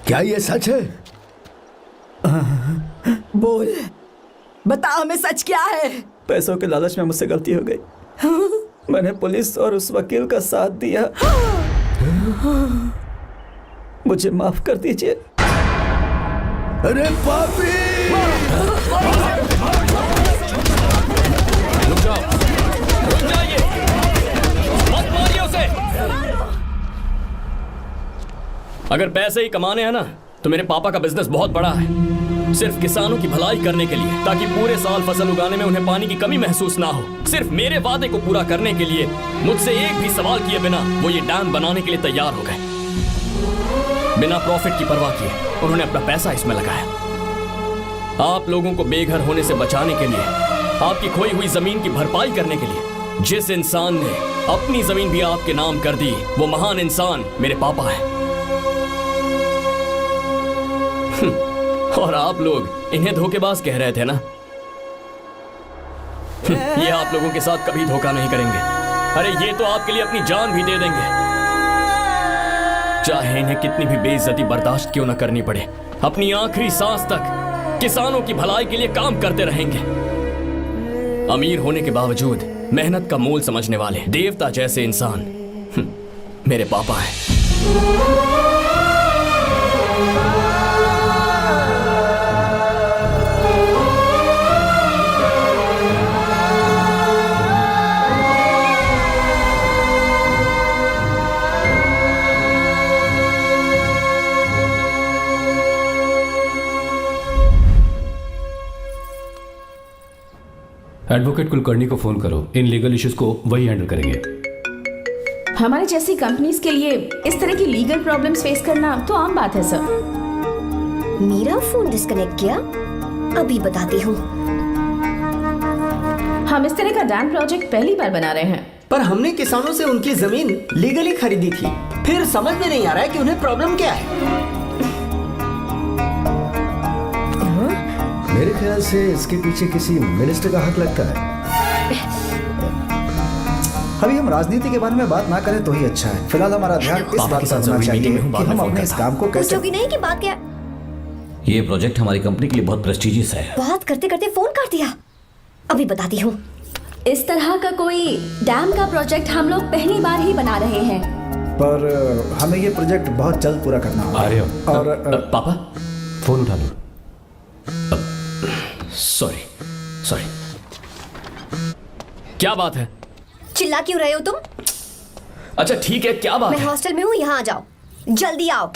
क्या ये सच है? बोल, बता हमें सच क्या है? पैसों के लालच में मुझसे गलती हो गई। मैंने पुलिस और उस वकील का साथ दिया। मुझे माफ कर दीजिए। अरे पापी! रुक जाओ, रुक जाइए, मत मारिए उसे। अगर पैसे ही कमाने हैं ना तो मेरे पापा का बिजनेस बहुत बड़ा है, सिर्फ किसानों की भलाई करने के लिए, ताकि पूरे साल फसल उगाने में उन्हें पानी की कमी महसूस ना हो। सिर्फ मेरे वादे को पूरा करने के लिए मुझसे एक भी सवाल किए बिना वो ये डैम बनाने के लिए तैयार हो गए। बिना प्रॉफिट की परवाह किए उन्होंने अपना पैसा इसमें लगाया। आप लोगों को बेघर होने से बचाने के लिए, आपकी खोई हुई जमीन की भरपाई करने के लिए। जिस इंसान ने अपनी जमीन भी आपके नाम कर दी, वो महान इंसान मेरे पापा है। और आप लोग इन्हें धोखेबाज कह रहे थे ना? ये आप लोगों के साथ कभी धोखा नहीं करेंगे। अरे ये तो आपके लिए अपनी जान भी दे देंगे, चाहे इन्हें कितनी भी बेइज्जती बर्दाश्त क्यों न करनी पड़े। अपनी आखिरी सांस तक किसानों की भलाई के लिए काम करते रहेंगे। अमीर होने के बावजूद मेहनत का मोल समझने वाले देवता जैसे इंसान मेरे पापा हैं। एडवोकेट कुलकर्णी को फोन करो। इन लीगल इश्यूज को वही हैंडल करेंगे। हमारी जैसी कंपनीज के लिए इस तरह की लीगल प्रॉब्लम्स फेस करना तो आम बात है सर। मेरा फोन डिस्कनेक्ट किया? अभी बताती हूँ। हम इस तरह का डैम प्रोजेक्ट पहली बार बना रहे हैं। पर हमने किसानों से उनकी जमीन लीगली खरीदी थी। फिर समझ में नहीं आ रहा है कि उन्हें प्रॉब्लम क्या है। मेरे ख्याल से इसके पीछे किसी मिनिस्टर का हाथ लगता है। अभी हम राजनीति के बारे में बात ना करें तो ही अच्छा है। फिलहाल हमारा ध्यान इस बात पर होना चाहिए कि हम अपने इस काम को कैसे। पूछोगी नहीं कि बात क्या? ये प्रोजेक्ट हमारी कंपनी के लिए बहुत प्रेस्टिजियस है। बात करते करते फोन कर दिया। अभी बताती हूँ। इस तरह का कोई डैम का प्रोजेक्ट हम लोग पहली बार ही बना रहे हैं। पर हमें ये प्रोजेक्ट बहुत जल्द पूरा करना होगा। आ रहे हो? और पापा फोन उठा लो। Sorry sorry. क्या बात है? चिल्ला क्यों रहे हो तुम? अच्छा ठीक है, क्या बात मैं है? हॉस्टल में हूँ, यहाँ आ जाओ, जल्दी आओ।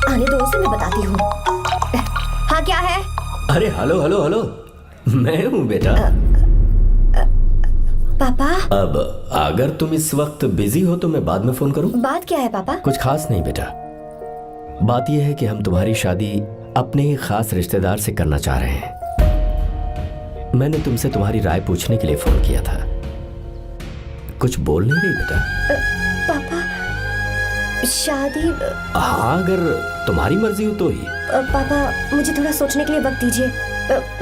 आने दो उसे, मैं बताती हूँ। हाँ क्या है? अरे हेलो हेलो हेलो, मैं हूँ बेटा। पापा। अब अगर तुम इस वक्त बिजी हो तो मैं बाद में फोन करूँ? बात क्या है पापा? कुछ खास नहीं बेटा, बात यह है कि हम तुम्हारी शादी अपने ही खास रिश्तेदार से करना चाह रहे हैं। मैंने तुमसे तुम्हारी राय पूछने के लिए फोन किया था। कुछ बोल नहीं रही बेटा? पापा शादी। हाँ अगर तुम्हारी मर्जी हो तो ही। पापा मुझे थोड़ा सोचने के लिए वक्त दीजिए,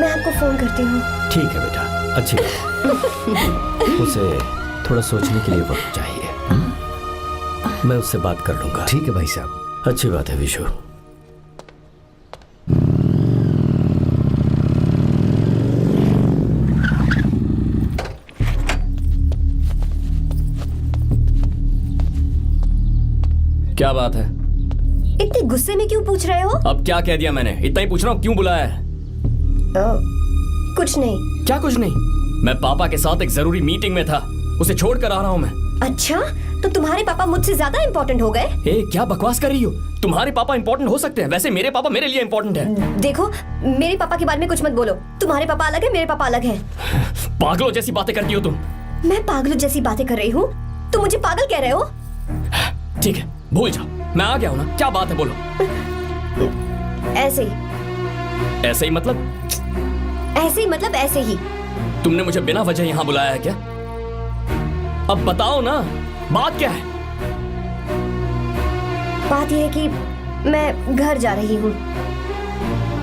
मैं आपको फोन करती हूँ। ठीक है बेटा, अच्छी बात। उसे थोड़ा सोचने के लिए वक्त चाहिए। मैं उससे बात कर लूंगा। ठीक है भाई साहब। अच्छी बात है विशु। क्या बात है? इतने गुस्से में क्यों पूछ रहे हो? अब क्या कह दिया मैंने? इतना ही पूछ रहा हूँ, क्यों बुलाया है? कुछ नहीं। क्या कुछ नहीं? मैं पापा के साथ एक जरूरी मीटिंग में था, उसे छोड़कर आ रहा हूँ मैं। अच्छा, तो तुम्हारे पापा मुझसे ज्यादा इम्पोर्टेंट हो गए? क्या बकवास कर रही हो? तुम्हारे पापा इम्पोर्टेंट हो सकते हैं, वैसे मेरे पापा मेरे लिए इम्पोर्टेंट है। देखो, मेरे पापा के बारे में कुछ मत बोलो। तुम्हारे पापा अलग है, मेरे पापा अलग है। पागलों जैसी बातें करती हो तुम। मैं पागलों जैसी बातें कर रही हूँ? तुम मुझे पागल कह रहे हो? ठीक है, भूल जाओ, मैं आ गया हूँ ना। क्या बात है, बोलो। ऐसे ही। ऐसे ही मतलब? ऐसे ही मतलब ऐसे ही। तुमने मुझे बिना वजह यहाँ बुलाया है क्या? अब बताओ ना, बात क्या है? बात यह है कि मैं घर जा रही हूँ।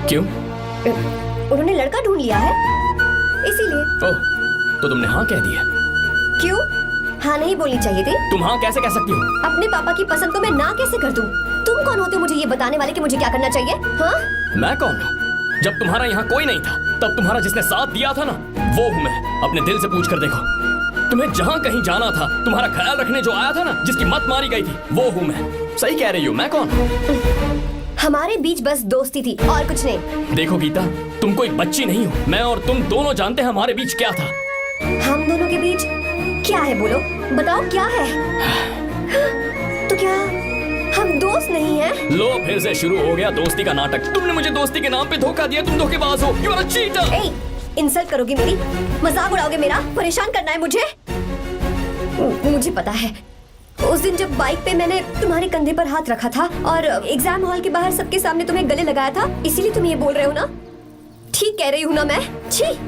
क्यों? उन्होंने लड़का ढूंढ लिया है, इसीलिए। ओह, तो तुमने हाँ कह दिया? क्यों? हाँ नहीं बोलनी चाहिए थी? तुम हाँ कैसे कह सकती हो? अपने पापा की पसंद को मैं ना कैसे कर दूं? तुम कौन होते हो मुझे ये बताने वाले कि मुझे क्या करना चाहिए? हाँ? मैं कौन हूँ? जब तुम्हारा यहाँ कोई नहीं था, तब तुम्हारा जिसने साथ दिया था ना, वो हूँ मैं। अपने दिल से पूछ कर देखो। तुम्हें जहाँ कहीं जाना था, तुम्हारा ख्याल रखने जो आया था ना, जिसकी मत मारी गई थी, वो हूँ मैं। सही कह रही हूँ, मैं कौन? हमारे बीच बस दोस्ती थी और कुछ नहीं। देखो गीता, तुम कोई बच्ची नहीं हो। मैं और तुम दोनों जानते हैं हमारे बीच क्या था। हम दोनों के बीच क्या है? बोलो, बताओ क्या है? तो क्या हम दोस्त नहीं हैं? लो, फिर से शुरू हो गया दोस्ती का नाटक। तुमने मुझे दोस्ती के नाम पे धोखा दिया। तुम धोखेबाज हो। You are a cheater। Insult करोगे मेरी? मजाक उड़ाओगे मेरा? परेशान करना है मुझे? मुझे पता है, उस दिन जब बाइक पे मैंने तुम्हारे कंधे पर हाथ रखा था और एग्जाम हॉल के बाहर सबके सामने तुम्हें गले लगाया था, इसीलिए तुम ये बोल रहे हो ना? ठीक कह रही हूँ ना मैं? छी,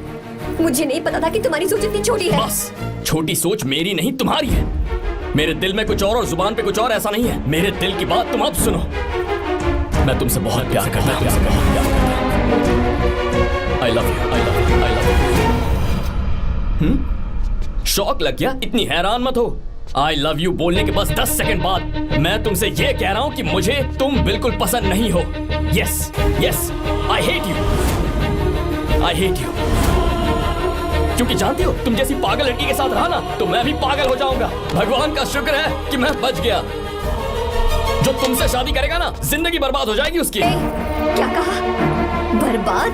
मुझे नहीं पता था कि तुम्हारी सोच इतनी छोटी है। बस, छोटी सोच मेरी नहीं तुम्हारी है। मेरे दिल में कुछ और जुबान पे कुछ और, ऐसा नहीं है। मेरे दिल की बात तुम अब सुनो। मैं तुमसे बहुत प्यार करता हूँ। I love you, I love you, I love you। शौक लग गया? इतनी हैरान मत हो। I love you बोलने के बस 10 सेकंड बाद मैं तुमसे ये कह रहा हूँ कि मुझे तुम बिल्कुल पसंद नहीं हो। Yes, yes, I hate you, I hate you। क्योंकि जानती हो, तुम जैसी पागल लड़की के साथ रहा ना, तो मैं भी पागल हो जाऊंगा। भगवान का शुक्र है कि मैं बच गया। जो तुमसे शादी करेगा ना, जिंदगी बर्बाद हो जाएगी उसकी। क्या कहा? बर्बाद?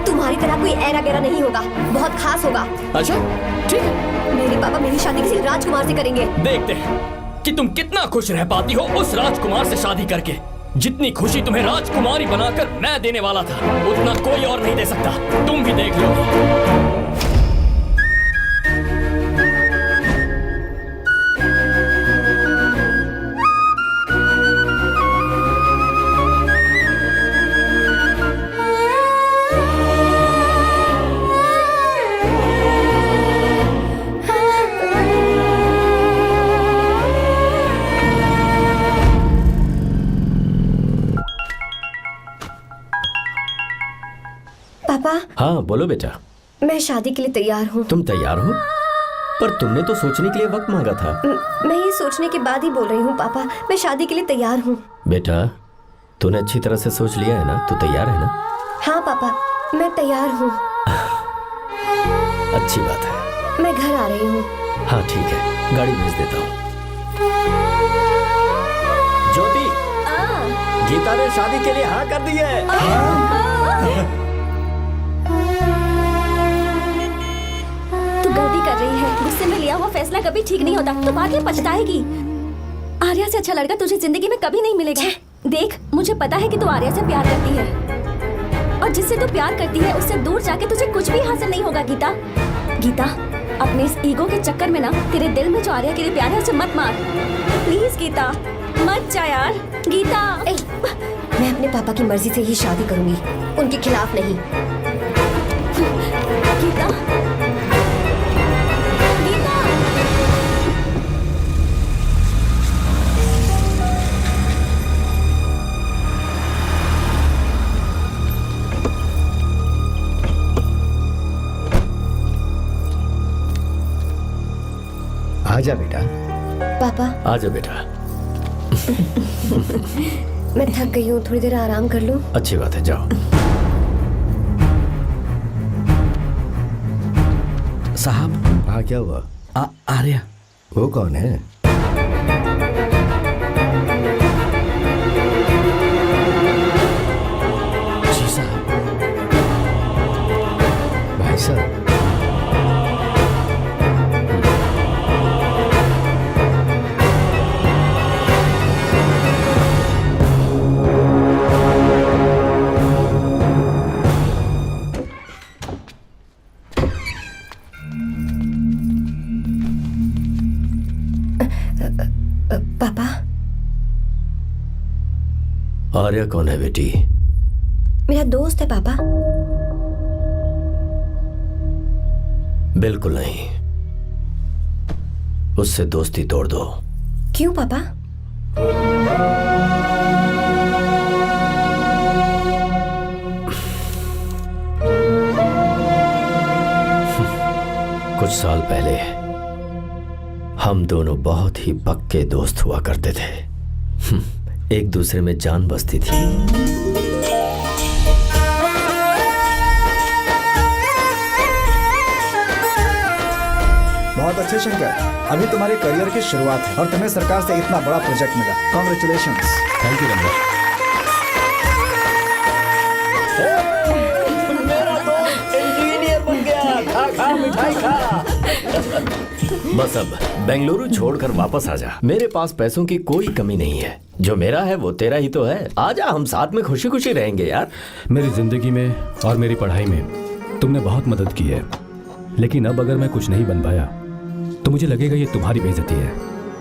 तुम्हारी तरह कोई ऐरा गैरा नहीं होगा, बहुत खास होगा। अच्छा, ठीक है। मेरे पापा मेरी शादी किसी राजकुमार से करेंगे। देखते हैं कि तुम कितना खुश रह पाती हो उस राजकुमार से शादी करके। जितनी खुशी तुम्हें राजकुमारी बनाकर मैं देने वाला था, उतना कोई और नहीं दे सकता। तुम भी देख लोगी। पापा। हाँ बोलो बेटा। मैं शादी के लिए तैयार हूँ। तुम तैयार हो? पर तुमने तो सोचने के लिए वक्त मांगा था। मैं ये सोचने के बाद ही बोल रही हूँ पापा, मैं शादी के लिए तैयार हूँ। बेटा, तूने अच्छी तरह से सोच लिया है ना? तू तैयार है ना? हाँ पापा, मैं तैयार हूँ। अच्छी बात है। मैं घर आ रही हूँ। हाँ ठीक है, गाड़ी भेज देता हूँ। ज्योति, गीता ने शादी के लिए हाँ कर दी है। गलती कर रही है। गुस्से में लिया हुआ फैसला कभी ठीक नहीं होता, तो बाद में पछताएगी। आर्या से अच्छा लड़का तुझे जिंदगी में कभी नहीं मिलेगा। देख, मुझे पता है कि तू आर्या से प्यार करती है, और जिससे तू प्यार करती है उससे दूर जाके तुझे कुछ भी हासिल नहीं होगा। गीता, गीता, अपने इस ईगो के चक्कर में ना तेरे दिल में जो आर्या के लिए प्यार है उसे मत मार। प्लीज गीता, मत जा यार। गीता, मैं अपने पापा की मर्जी से ही शादी करूंगी, उनके खिलाफ नहीं। गीता, आजा बेटा। पापा। आजा बेटा। मैं थक गई हूँ, थोड़ी देर आराम कर लूँ। अच्छी बात है, जाओ। साहब। हाँ क्या हुआ? आर्या। वो कौन है? सर। पापा, आर्या कौन है बेटी? मेरा दोस्त है पापा। बिल्कुल नहीं, उससे दोस्ती तोड़ दो। क्यों पापा? कुछ साल पहले हम दोनों बहुत ही पक्के दोस्त हुआ करते थे। एक दूसरे में जान बसती थी। बहुत अच्छे शंकर, अभी तुम्हारे करियर की शुरुआत है और तुम्हें सरकार से इतना बड़ा प्रोजेक्ट मिला। कॉन्ग्रेचुलेशंस। Thank you Ramesh. मेरा दोस्त इंजीनियर बन गया। खा खा मिठाई खा। बस अब बेंगलुरु छोड़कर वापस आ जा। मेरे पास पैसों की कोई कमी नहीं है। जो मेरा है वो तेरा ही तो है। आजा, हम साथ में खुशी खुशी रहेंगे यार। मेरी जिंदगी में और मेरी पढ़ाई में तुमने बहुत मदद की है, लेकिन अब अगर मैं कुछ नहीं बन पाया तो मुझे लगेगा ये तुम्हारी बेइज्जती है।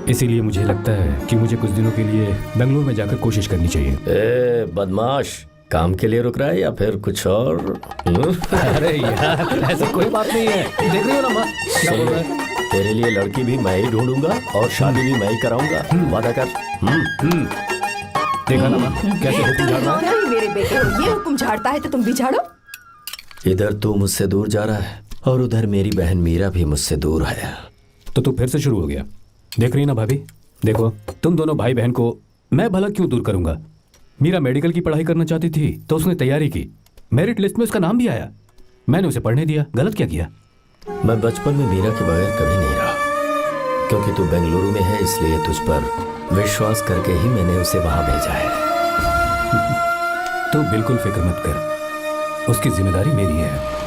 इसीलिए मुझे लगता है कि मुझे कुछ दिनों के लिए बेंगलुरु में जाकर कोशिश करनी चाहिए। ए बदमाश, काम के लिए रुक रहा है या फिर कुछ और? अरे यार, ऐसी कोई बात नहीं है। देख रही हो ना माँ, क्या बोल रहा है? तेरे लिए लड़की भी मैं ही ढूंढूंगा और शादी भी मैं ही कराऊंगा। वादा कर। देखा ना माँ, कैसे हुक्म झाड़ रहा है? नहीं मेरे बेटे, ये हुक्म झाड़ता है तो तुम भी झाड़ो। इधर तू मुझसे दूर जा रहा है और उधर मेरी बहन मीरा भी मुझसे दूर है। तो तू फिर से शुरू हो गया। देख रही ना भाभी, देखो तुम दोनों भाई बहन को मैं भला क्यों दूर करूंगा। मीरा मेडिकल की पढ़ाई करना चाहती थी तो उसने तैयारी की, मेरिट लिस्ट में उसका नाम भी आया, मैंने उसे पढ़ने दिया। गलत क्या किया? मैं बचपन में मीरा के बगैर कभी नहीं रहा, क्योंकि तू बेंगलुरु में है इसलिए तुझ पर विश्वास करके ही मैंने उसे वहां भेजा है। तो बिल्कुल फिक्र मत कर, उसकी जिम्मेदारी मेरी है।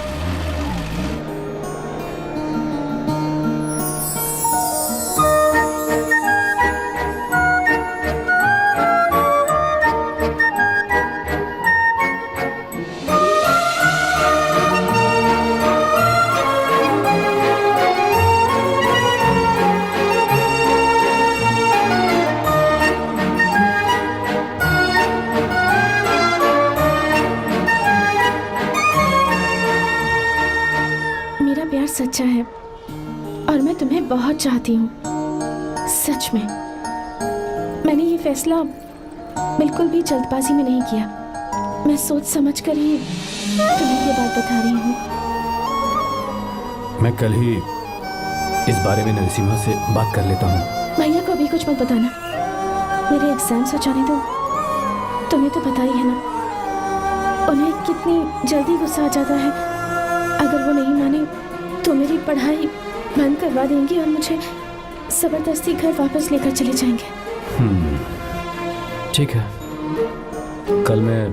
सच्चा है और मैं तुम्हें बहुत चाहती हूँ, सच में। मैंने ये फैसला बिल्कुल भी जल्दबाजी में नहीं किया। मैं सोच समझ कर ही तुम्हें ये बात बता रही हूँ। मैं कल ही इस बारे में नरसिम्हा से बात कर लेता हूँ। भैया को अभी कुछ मत बताना, मेरे एग्जाम्स हो जाने दो। तुम्हें तो पता ही है ना उन्हें कितनी जल्दी गुस्सा आ जाता है। अगर वो नहीं माने तो मेरी पढ़ाई बंद करवा देंगे और मुझे जबरदस्ती घर वापस लेकर चले जाएंगे। ठीक है, कल मैं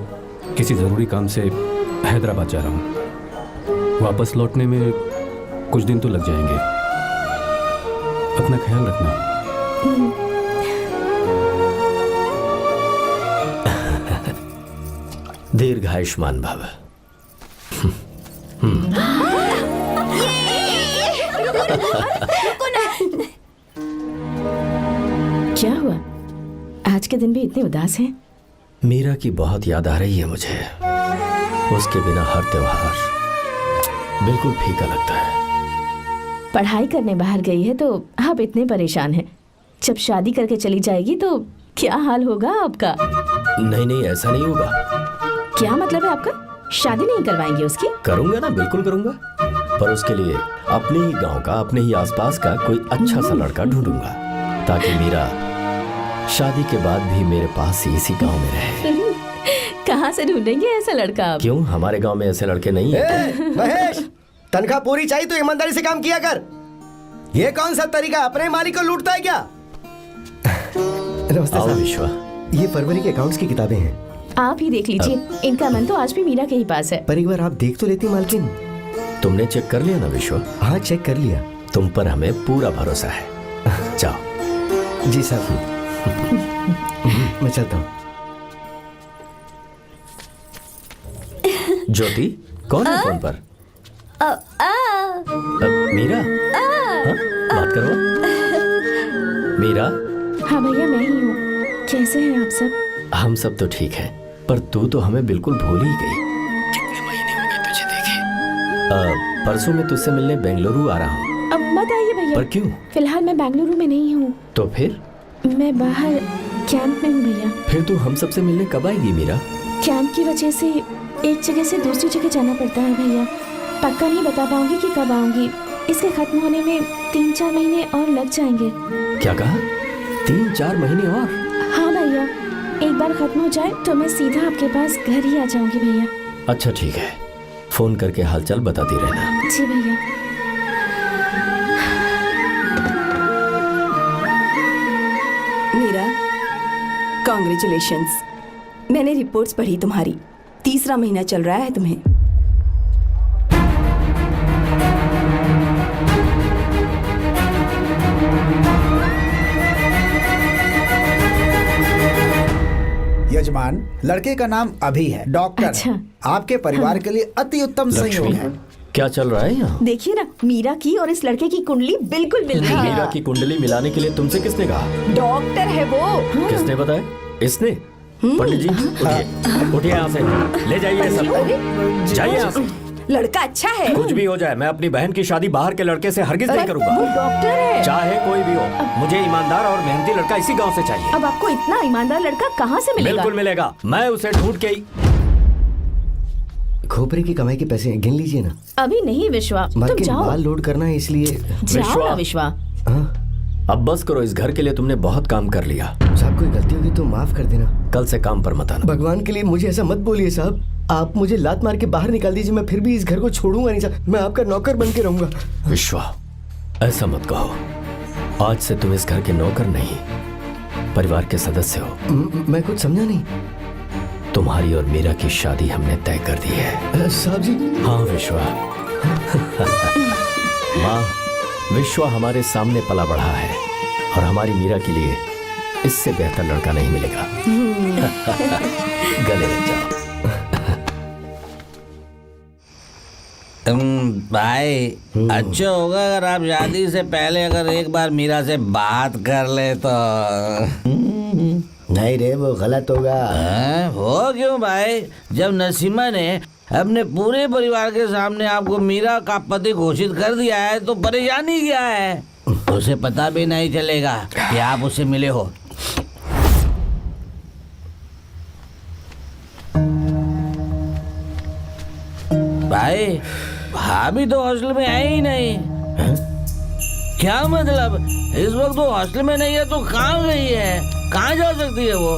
किसी ज़रूरी काम से हैदराबाद जा रहा हूँ। वापस लौटने में कुछ दिन तो लग जाएंगे। अपना ख्याल रखना। दीर्घायुष्मान भव। क्या हुआ? आज के दिन भी इतने उदास हैं? मीरा की बहुत याद आ रही है मुझे। उसके बिना हर त्योहार बिल्कुल फीका लगता है। पढ़ाई करने बाहर गई है तो आप इतने परेशान हैं। जब शादी करके चली जाएगी तो क्या हाल होगा आपका? नहीं नहीं, ऐसा नहीं होगा। क्या मतलब है आपका? शादी नहीं करवाएंगे उसकी? करूंगा ना, बिल्कुल करूंगा, पर उसके लिए अपने ही गांव का, अपने ही आसपास का कोई अच्छा सा लड़का ढूंढूंगा ताकि मीरा शादी के बाद भी मेरे पास ही इसी गांव में रहे। कहाँ से ढूंढेंगे ऐसा लड़का आप? क्यों, हमारे गांव में ऐसे लड़के नहीं है? महेश, तनख्वाह पूरी चाहिए तो ईमानदारी से काम किया कर। ये कौन सा तरीका, अपने मालिक को लूटता है क्या? नमस्ते साहब। विश्वा, ये फरवरी के अकाउंट्स की किताबें हैं। आप ही देख लीजिए। इनका मन तो आज भी मीरा के ही पास है। पर एक बार आप देख तो लेती मालकिन। तुमने चेक कर लिया ना विश्व? हाँ, चेक कर लिया। तुम पर हमें पूरा भरोसा है। जाओ। जी साहब। मैं चलता हूँ। ज्योति, कौन है फोन पर? मीरा। हाँ? बात करो। मीरा। हाँ भैया, मैं ही हूँ। कैसे हैं आप सब? हम सब तो ठीक हैं, पर तू तो हमें बिल्कुल भूल ही गई। कितने महीने हो गए तुझे देखे। परसों मैं तुझसे मिलने बेंगलुरु आ रहा हूँ। अब मत आइए भैया। पर क्यों? फिलहाल मैं बेंगलुरु में नहीं हूँ। तो फिर? मैं बाहर कैंप में हूँ भैया। फिर तू हम सबसे मिलने कब आएगी मीरा? कैंप की वजह से एक जगह से दूसरी जगह जाना पड़ता है भैया। पक्का नहीं बता पाऊंगी कि कब आऊंगी। इसके खत्म होने में 3-4 महीने और लग जाएंगे। क्या कहा? 3-4 महीने और? हाँ भैया, एक बार खत्म हो जाए तो मैं सीधा आपके पास घर ही आ जाऊंगी भैया। अच्छा ठीक है, फोन करके हालचाल बताती रहना। जी भैया। मीरा, कॉन्ग्रेचुलेशंस। मैंने रिपोर्ट्स पढ़ी तुम्हारी। 3रा महीना चल रहा है तुम्हें। यजमान, लड़के का नाम अभी है, डॉक्टर। अच्छा। आपके परिवार के लिए अति उत्तम संयोग है। क्या चल रहा है यहाँ? देखिए ना, मीरा की और इस लड़के की कुंडली बिल्कुल मिल रही है। मीरा की कुंडली मिलाने के लिए तुमसे किसने कहा? डॉक्टर है वो। किसने बताया? इसने? पंडित जी, उठिए यहाँ से, ले जाइए सब, जाइए यहाँ से। लड़का अच्छा है। कुछ भी हो जाए, मैं अपनी बहन की शादी बाहर के लड़के से हरगिज नहीं करूंगा। वो डॉक्टर है। चाहे कोई भी हो, मुझे ईमानदार और मेहनती लड़का इसी गांव से चाहिए। अब आपको इतना ईमानदार लड़का कहाँ से मिलेगा? बिल्कुल मिलेगा, मैं उसे ढूंढ के ही। खोपरे की कमाई के पैसे गिन लीजिए ना। अभी नहीं विश्वा, तुम मार्केट जाओ। माल लोड करना है, इसलिए। जाओ ना विश्वा। अब बस करो, इस घर के लिए तुमने बहुत काम कर लिया। साहब, कोई गलती होगी तो माफ कर देना। कल से काम पर मत आना। भगवान के लिए मुझे ऐसा मत बोलिए साहब। आप मुझे लात मार के बाहर निकाल दीजिए, मैं फिर भी इस घर को छोड़ूंगा नहीं साहब। मैं आपका नौकर बन के रहूंगा। विश्वा, ऐसा मत कहो। आज से तुम इस घर के नौकर नहीं, परिवार के सदस्य हो। मैं कुछ समझा नहीं। तुम्हारी और मीरा की शादी हमने तय कर दी है। साहब जी। हाँ विश्वा। माँ, विश्वा हमारे सामने पला बढ़ा है और हमारी मीरा के लिए इससे बेहतर लड़का नहीं मिलेगा। गले लग जाओ। भाई, अच्छा होगा अगर आप शादी से पहले अगर एक बार मीरा से बात कर ले तो। नहीं रे, वो गलत होगा। हो क्यों भाई? जब नसीमा ने अपने पूरे परिवार के सामने आपको मीरा का पति घोषित कर दिया है तो परेशानी क्या है? उसे पता भी नहीं चलेगा कि आप उससे मिले हो। भाई, भाभी तो हॉस्टल में है ही नहीं। क्या मतलब? इस वक्त वो हॉस्टल में नहीं है तो कहाँ गई है? कहाँ जा सकती है वो?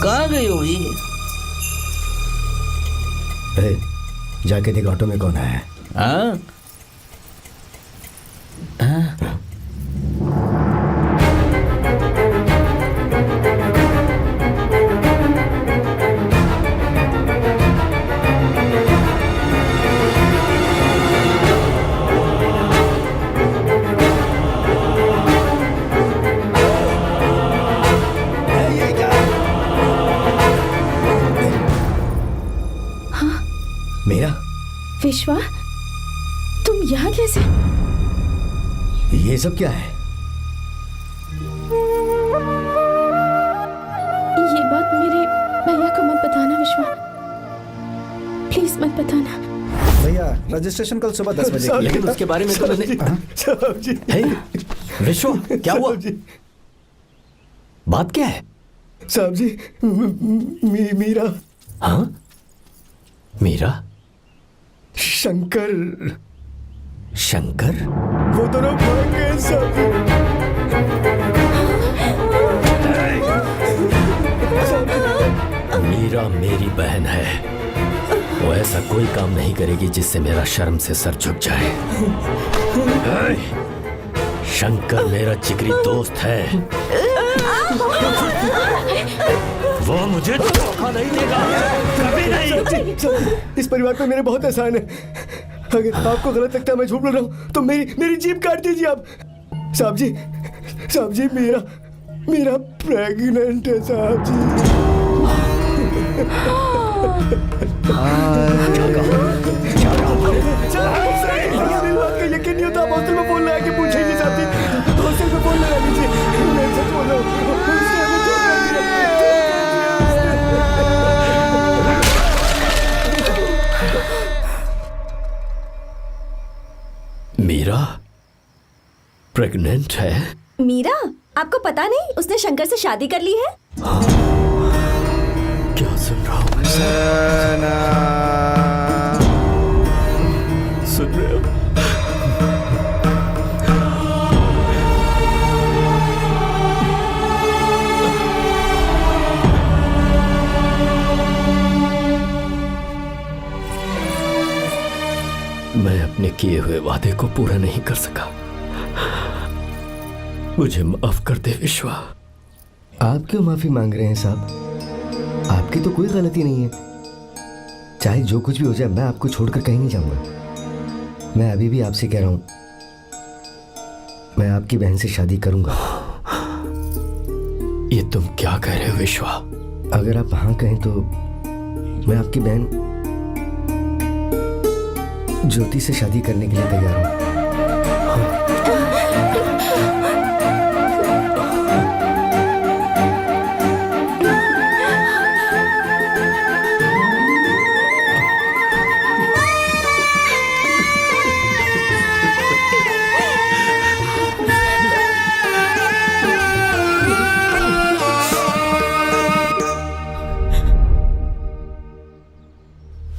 कहाँ गई होगी? जाके देख ऑटो में कौन आया है। हाँ? मेरा विश्वा, तुम यहाँ कैसे? ये सब क्या है? ये बात मेरे भैया को मत बताना विश्वा, प्लीज मत बताना। भैया, रजिस्ट्रेशन कल सुबह 10 बजे। लेकिन उसके बारे में तो मैंने। विश्वा, क्या हुआ? बात क्या है? साहब जी, मीरा। हाँ? मीरा? शंकर। शंकर? वो दोनों भाग गए साहब जी। मीरा मेरी बहन है, वो ऐसा कोई काम नहीं करेगी जिससे मेरा शर्म से सर झुक जाए। शंकर मेरा जिगरी दोस्त है, वो मुझे धोखा नहीं देगा, कभी नहीं। इस परिवार पे मेरे बहुत एहसान है। अगर आपको गलत लगता है मैं झूठ बोल रहा हूँ तो मेरी जीभ काट दीजिए आप। साहब जी मेरा प्रेग्नेंट है साहब जी। यकीन नहीं होता, आप हॉस्टल में फोन लगा के पूछे नहीं चाहती। हॉस्टल में फोन लगा लीजिए, मैं सच बोल रहा हूँ। मीरा प्रेग्नेंट है? मीरा, आपको पता नहीं उसने शंकर से शादी कर ली है? क्या सुन रहा हूँ मैं? सुन रहे हो? मैं अपने किए हुए वादे को पूरा नहीं कर सका। मुझे माफ कर दे विश्वा। आप क्यों माफी मांग रहे हैं साहब? आपकी तो कोई गलती नहीं है। चाहे जो कुछ भी हो जाए मैं आपको छोड़कर कहीं नहीं जाऊंगा। मैं अभी भी आपसे कह रहा हूं, मैं आपकी बहन से शादी करूंगा। ये तुम क्या कह रहे हो विश्वा? अगर आप हाँ कहें तो मैं आपकी बहन ज्योति से शादी करने के लिए तैयार हूं।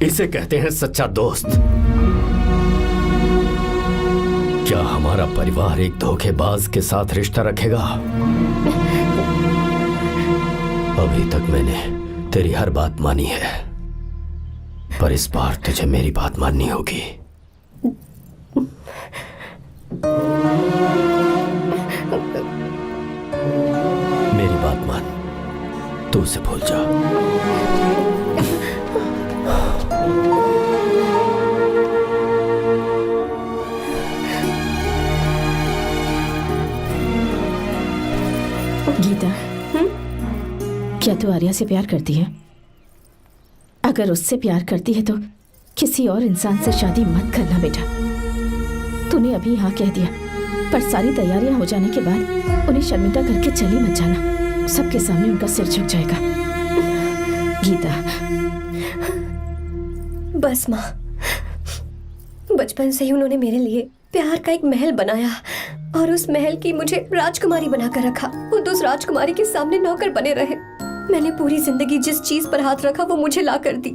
इसे कहते हैं सच्चा दोस्त। क्या हमारा परिवार एक धोखेबाज के साथ रिश्ता रखेगा? अभी तक मैंने तेरी हर बात मानी है, पर इस बार तुझे मेरी बात माननी होगी। मेरी बात मान, तू उसे भूल जा। गीता, क्या तू आर्या से प्यार करती है? अगर उससे प्यार करती है तो किसी और इंसान से शादी मत करना बेटा। तूने अभी हाँ कह दिया, पर सारी तैयारियां हो जाने के बाद उन्हें शर्मिंदा करके चली मत जाना। सबके सामने उनका सिर झुक जाएगा। गीता, बस माँ, बचपन से ही उन्होंने मेरे लिए प्यार का एक महल बनाया और उस महल की मुझे राजकुमारी बनाकर रखा। वो उस राजकुमारी के सामने नौकर बने रहे। मैंने पूरी जिंदगी जिस चीज पर हाथ रखा वो मुझे ला कर दी।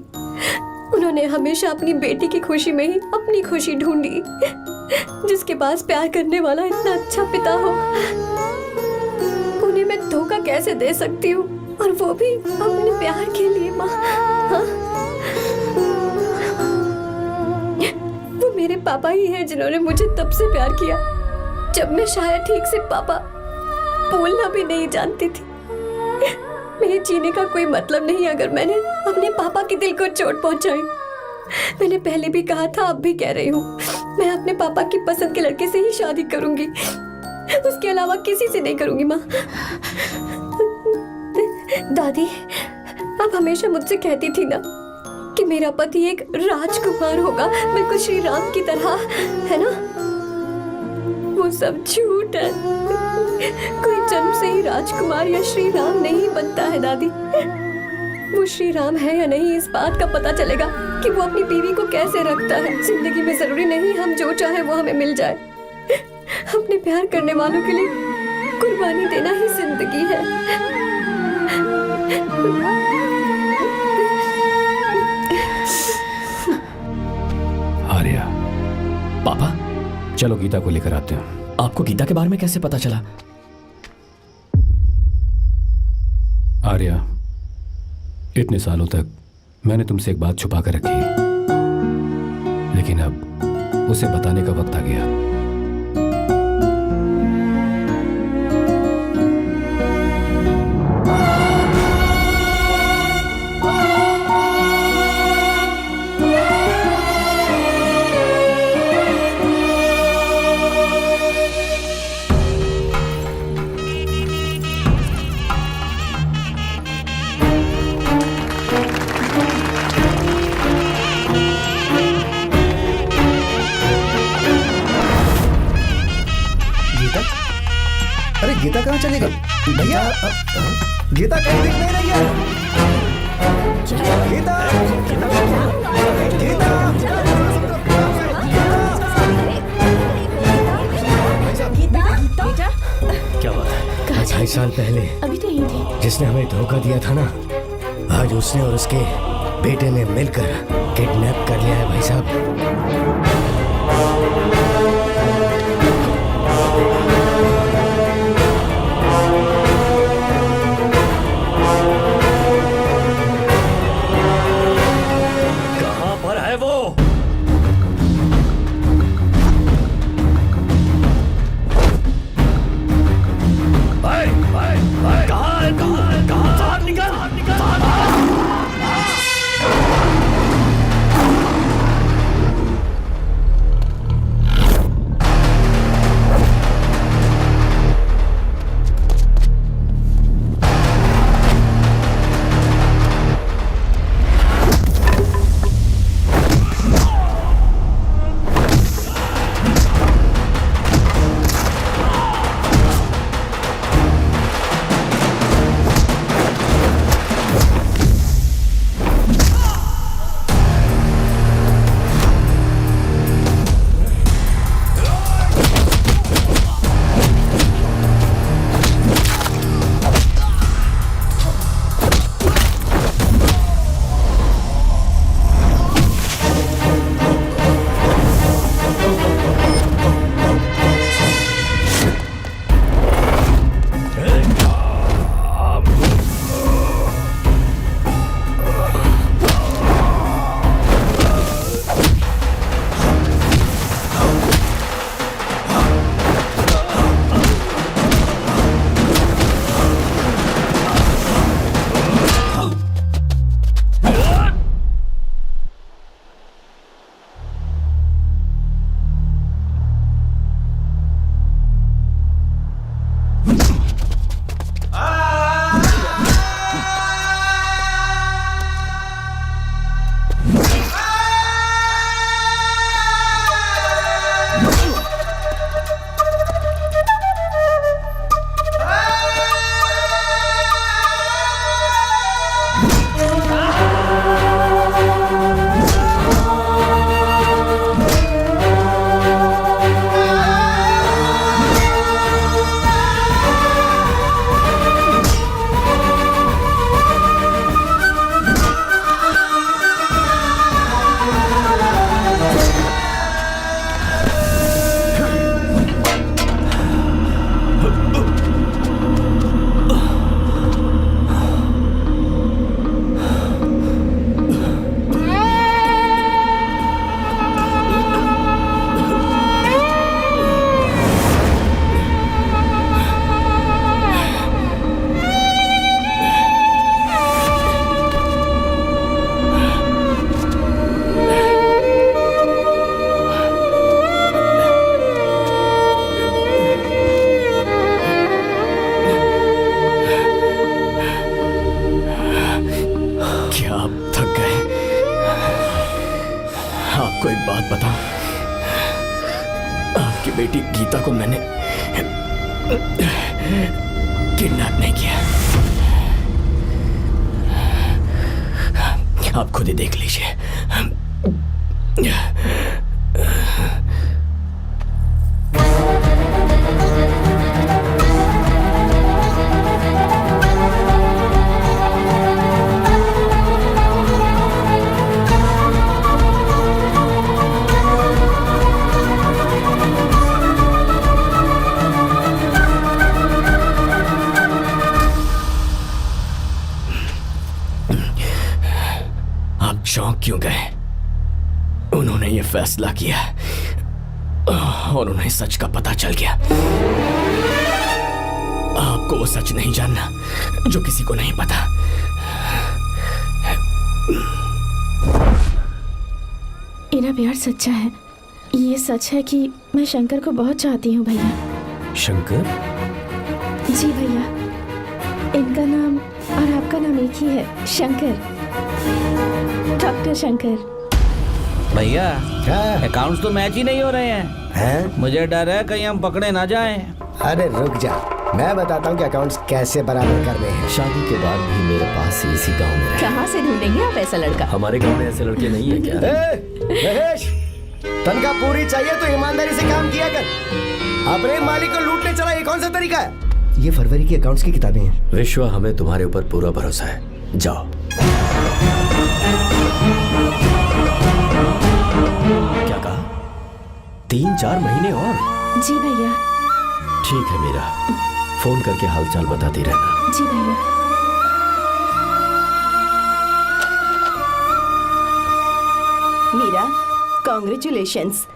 उन्होंने हमेशा अपनी बेटी की खुशी में ही अपनी खुशी ढूंढी। जिसके पास प्यार करने वाला इतना अच्छा पिता हो, उन्हें मैं धोखा कैसे दे सकती हूँ, और वो भी अपने प्यार के लिए। माँ, हाँ? वो मेरे पापा ही हैं जिन्होंने मुझे तब से प्यार किया जब मैं शायद ठीक से पापा बोलना भी नहीं जानती थी। मेरे जीने का कोई मतलब नहीं अगर मैंने अपने पापा के दिल को चोट पहुंचाई। मैंने पहले भी कहा था, अब भी कह रही हूँ, मैं अपने पापा की पसंद के लड़के से ही शादी करूंगी, उसके अलावा किसी से नहीं करूंगी। माँ, दादी, आप हमेशा मुझसे कहती थी ना कि मेरा पति एक राजकुमार होगा, बिल्कुल श्री राम की तरह, है ना? वो सब झूठ है। कोई जन्म से ही राजकुमार या श्री राम नहीं बनता है दादी। वो श्री राम है या नहीं, इस बात का पता चलेगा कि वो अपनी बीवी को कैसे रखता है। जिंदगी में जरूरी नहीं हम जो चाहे वो हमें मिल जाए। अपने प्यार करने वालों के लिए कुर्बानी देना ही जिंदगी है। आर्या, पापा, चलो गीता को लेकर आते हैं। आपको गीता के बारे में कैसे पता चला? आर्या, इतने सालों तक मैंने तुमसे एक बात छुपा कर रखी, लेकिन अब उसे बताने का वक्त आ गया। गीता कहाँ चली गई? भैया गीता कहीं दिख नहीं रही है। गीता गीता बेटा क्या बात है? 2.5 साल पहले अभी तो यही थी। जिसने हमें धोखा दिया था ना, आज उसने और उसके बेटे ने मिलकर किडनैप कर लिया है भाई साहब। कहां पर है वो? बाहर निकल, आपको एक बात बताऊं, आपकी बेटी गीता को मैंने किडनैप नहीं किया। आप खुद ही देख लीजिए। चौंक क्यों गए? उन्होंने ये फैसला किया और उन्हें सच का पता चल गया। आपको वो सच नहीं जानना जो किसी को नहीं पता। मेरा प्यार सच्चा है। ये सच है कि मैं शंकर को बहुत चाहती हूँ भैया। शंकर? जी भैया, इनका नाम और आपका नाम एक ही है, शंकर, डॉक्टर शंकर। भैया अकाउंट्स तो मैच ही नहीं हो रहे हैं। हैं? मुझे डर है कहीं हम पकड़े ना जाएं। अरे रुक जा, मैं बताता हूँ कि अकाउंट्स कैसे बराबर करने हैं। शादी के बाद भी मेरे पास इसी गांव में रहे। कहाँ से ढूंढेंगे आप ऐसा लड़का? हमारे गांव में ऐसे लड़के नहीं है क्या? महेश, तनख्वाह पूरी चाहिए तो ईमानदारी से काम किया कर। अपने मालिक को लूटने चला, ये कौन सा तरीका है? ये फरवरी की अकाउंट्स की किताबें हैं। विश्वा, हमें तुम्हारे ऊपर पूरा भरोसा है, जाओ। क्या कहा? 3-4 महीने और? जी भैया। ठीक है मीरा, फोन करके हालचाल बताती रहना। जी भैया। मीरा, कॉन्ग्रेचुलेशंस।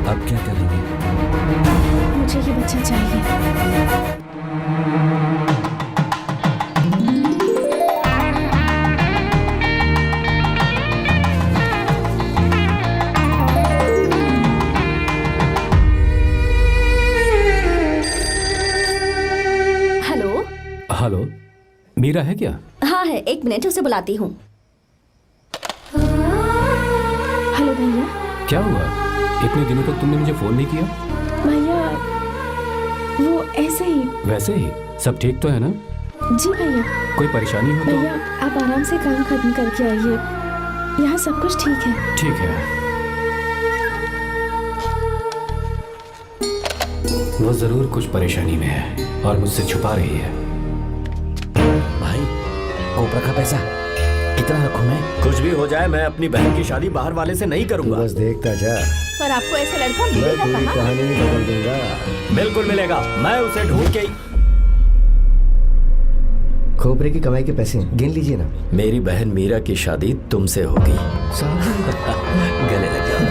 अब क्या करेंगे? मुझे ये बच्चा चाहिए। हेलो। हेलो, मीरा है क्या? हाँ है, 1 मिनट, उसे बुलाती हूँ। हेलो भैया। क्या हुआ? इतने दिनों तक तुमने मुझे फोन नहीं किया? भैया वो ऐसे ही। वैसे ही? सब ठीक तो है ना? जी भैया। कोई परेशानी हो तो? भैया आप आराम से काम खत्म करके आइए, यहाँ सब कुछ ठीक है। ठीक है। वो जरूर कुछ परेशानी में है और मुझसे छुपा रही है। भाई, कोबरा का पैसा कितना रखूं मैं? कुछ भी हो जाए, मैं अपनी बहन की शादी बाहर वाले से नहीं करूंगा। बस देखता जा, पर आपको ऐसा लड़का मैं मिलेगा पूरी कहाँ? कहानी बदल दूंगा। बिल्कुल मिलेगा, मैं उसे ढूंढ के। खोपरे की कमाई के पैसे गिन लीजिए ना। मेरी बहन मीरा की शादी तुमसे होगी। गले लग जाओ।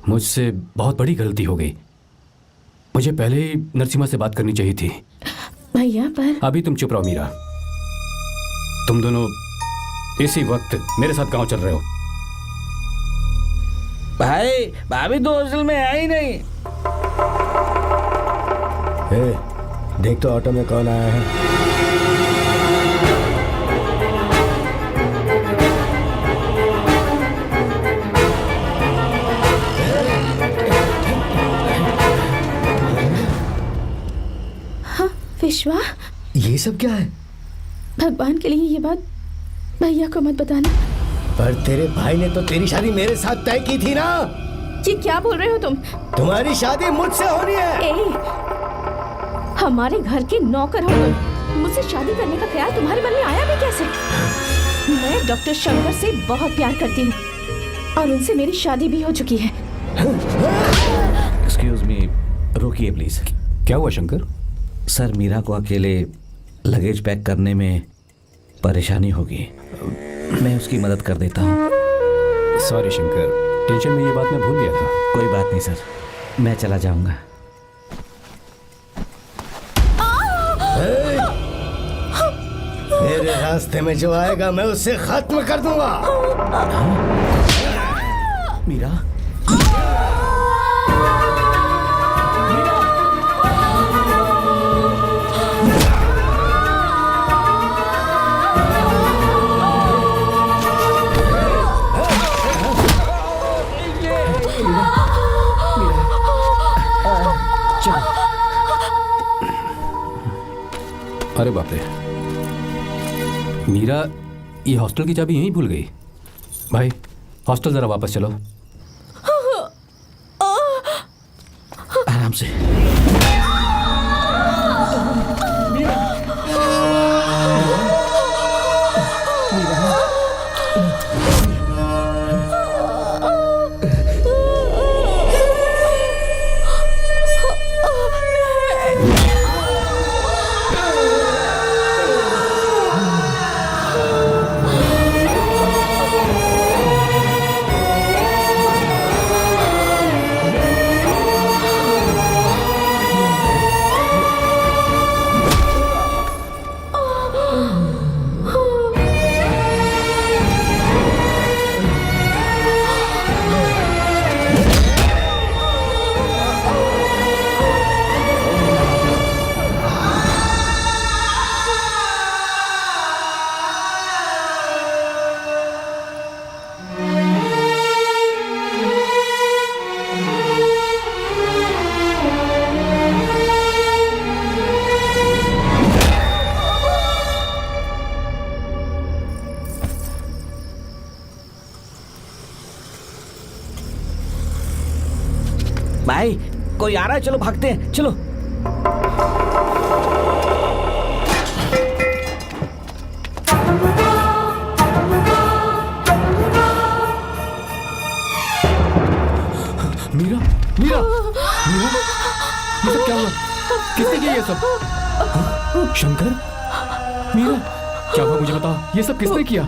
मुझसे बहुत बड़ी गलती हो गई। मुझे पहले ही नरसिम्हा से बात करनी चाहिए थी। भैया पर अभी तुम चुप रहो मीरा। तुम दोनों इसी वक्त मेरे साथ गांव चल रहे हो। भाई, भाभी तो हॉस्टल में है ही नहीं। देख तो ऑटो में कौन आया है। विश्वा, ये सब क्या है? भगवान के लिए ये बात भैया को मत बताना। पर तेरे भाई ने तो तेरी शादी मेरे साथ तय की थी ना। ये क्या बोल रहे हो तुम? तुम्हारी शादी मुझसे होनी है। हमारे घर के नौकर हो तुम, मुझसे शादी करने का ख्याल तुम्हारे मन में आया भी कैसे? मैं डॉक्टर शंकर से बहुत प्यार करती हूँ और उनसे मेरी शादी भी हो चुकी है। एक्सक्यूज मी, रोकिए प्लीज। क्या हुआ शंकर? सर, मीरा को अकेले लगेज पैक करने में परेशानी होगी, मैं उसकी मदद कर देता हूँ। सॉरी शंकर, टेंशन में ये बात मैं भूल गया था। कोई बात नहीं सर, मैं चला जाऊंगा। मेरे रास्ते में जो आएगा मैं उससे खत्म कर दूंगा। मीरा, अरे बाप रे, मीरा ये हॉस्टल की चाबी यहीं भूल गई। भाई, हॉस्टल जरा वापस चलो। आराम से। कोई आ रहा है, चलो भागते हैं, चलो। मीरा, मीरा, मीरा, ये सब क्या हुआ? किसने किया ये सब? शंकर, मीरा, क्या हुआ मुझे बताओ, ये सब किसने किया?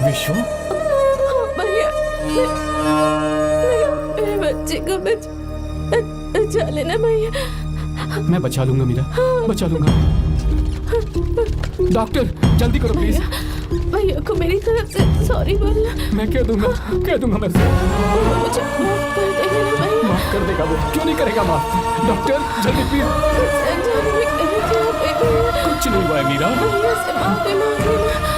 विश्व, भैया, मेरे बच्चे को बचा लेना भैया। मैं बचा लूंगा मीरा, बचा लूंगा। डॉक्टर, जल्दी करो प्लीज। भैया को मेरी तरफ से सॉरी बोलना। मैं कह दूंगा मैं मुझे माफ कर देगा ना भैया। माफ कर देगा वो, क्यों नहीं करेगा माफ? डॉक्टर, जल्दी प्लीज। कुछ नहीं हुआ है मीरा। भैया से माफी मांग लेना भैया।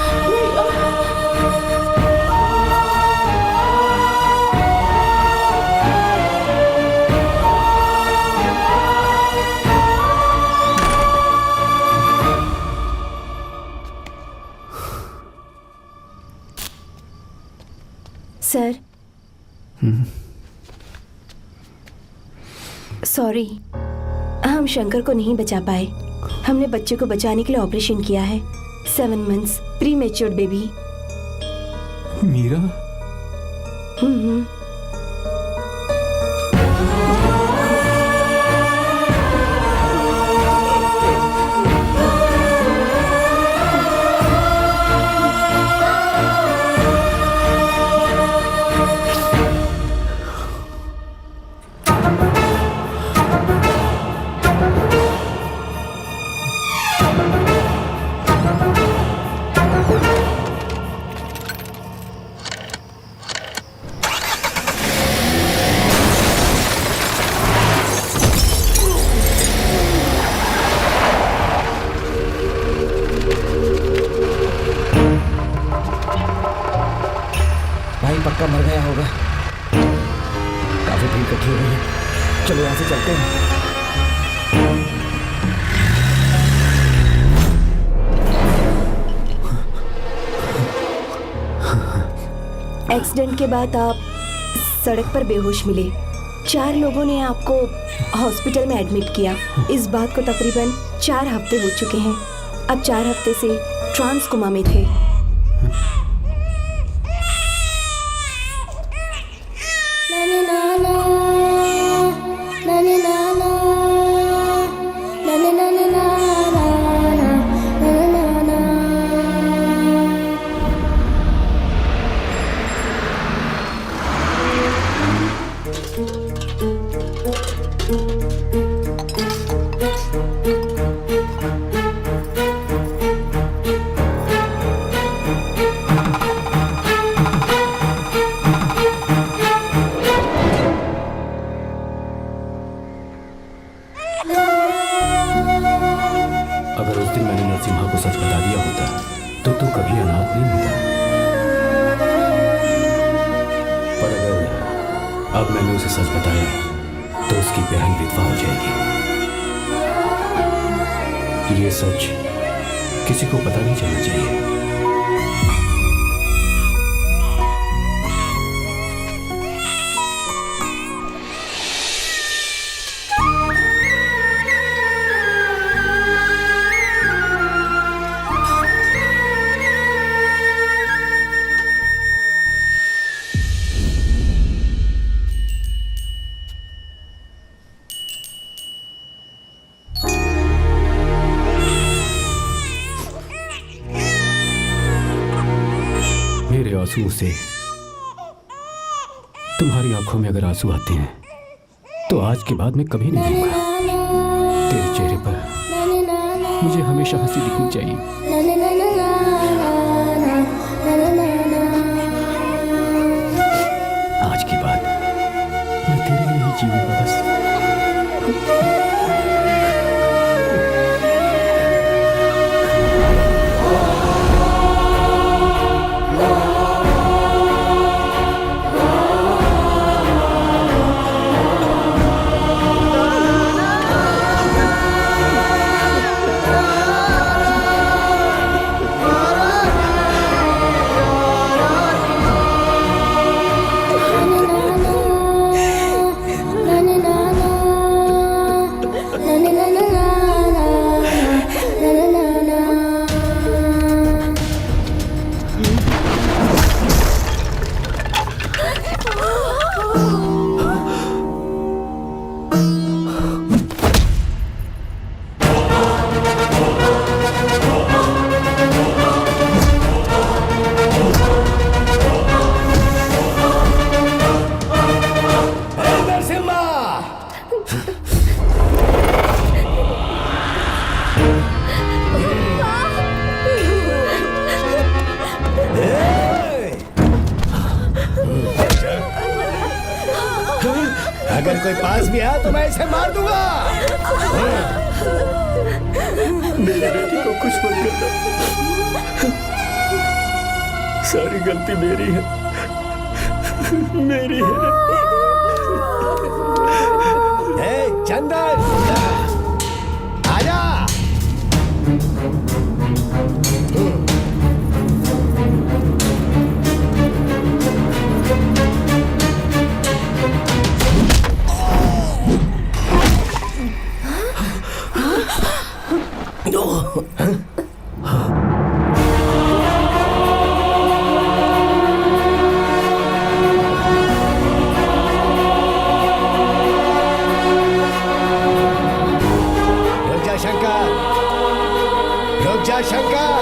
सर, सॉरी, हम शंकर को नहीं बचा पाए। हमने बच्चे को बचाने के लिए ऑपरेशन किया है। 7 months pre matured baby. Meera, पक्का मर गया होगा। काफी भीड़ इकट्ठी हो गई है, चलो यहाँ से चलते हैं। एक्सीडेंट के बाद आप सड़क पर बेहोश मिले। 4 लोगों ने आपको हॉस्पिटल में एडमिट किया। इस बात को तकरीबन 4 हफ्ते हो चुके हैं। अब 4 हफ्ते से ट्रांस कोमा में थे। अगर उस दिन मैंने नरसिम्हा को सच बता दिया होता तो तू कभी अनाथ नहीं होता। पर अगर अब मैंने उसे सच बताया तो उसकी बहन विधवा हो जाएगी। ये सच किसी को पता नहीं चलना चाहिए। मेरे आंसुओं से तुम्हारी आंखों में अगर आंसू आते हैं तो आज के बाद मैं कभी नहीं रहूंगा। तेरे चेहरे पर मुझे हमेशा हंसी दिखनी चाहिए। आज के बाद मैं तेरे लिए ही जीऊंगा बस। इसे मार दूंगा। मेरी बेटी को कुछ मत करना, सारी गलती मेरी है, मेरी है। चंदन आजा। शंकर,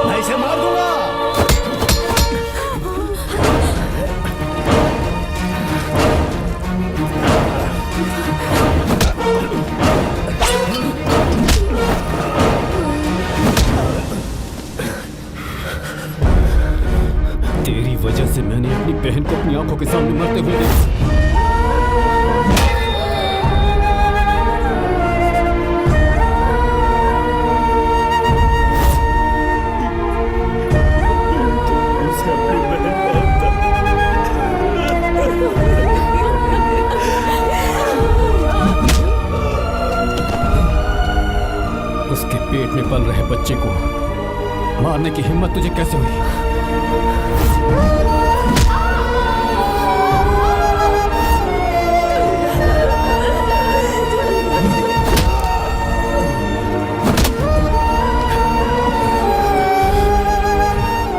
मैं इसे मार दूंगा। तेरी वजह से मैंने अपनी बहन को अपनी आंखों के सामने मरते हुए देखा। उसके पेट में पल रहे बच्चे को मारने की हिम्मत तुझे कैसे हुई?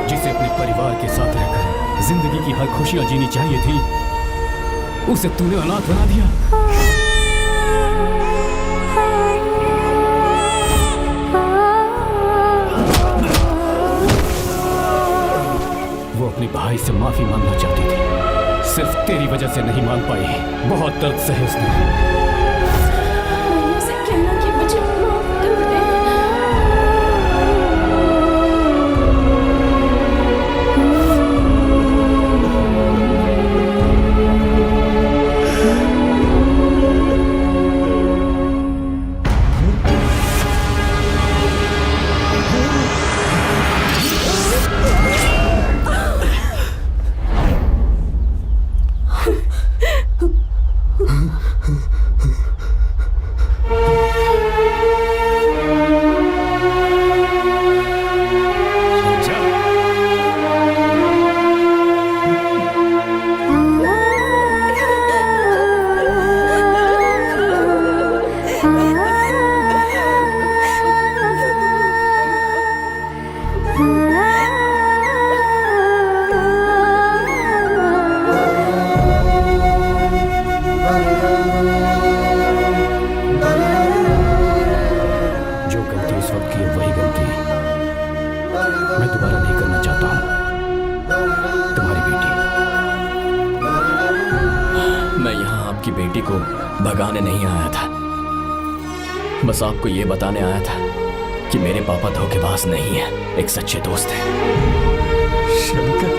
जिसे अपने परिवार के साथ रहकर जिंदगी की हर खुशियां जीनी चाहिए थी, उसे तूने अनाथ बना दिया। अपने भाई से माफी मांगना चाहती थी, सिर्फ तेरी वजह से नहीं मांग पाई। बहुत दर्द सहे उसने। मैंने उसे कहना कि मुझे माफ कर दे। बेटी को भगाने नहीं आया था, बस आपको ये बताने आया था कि मेरे पापा धोखेबाज नहीं है, एक सच्चे दोस्त हैं। शंकर,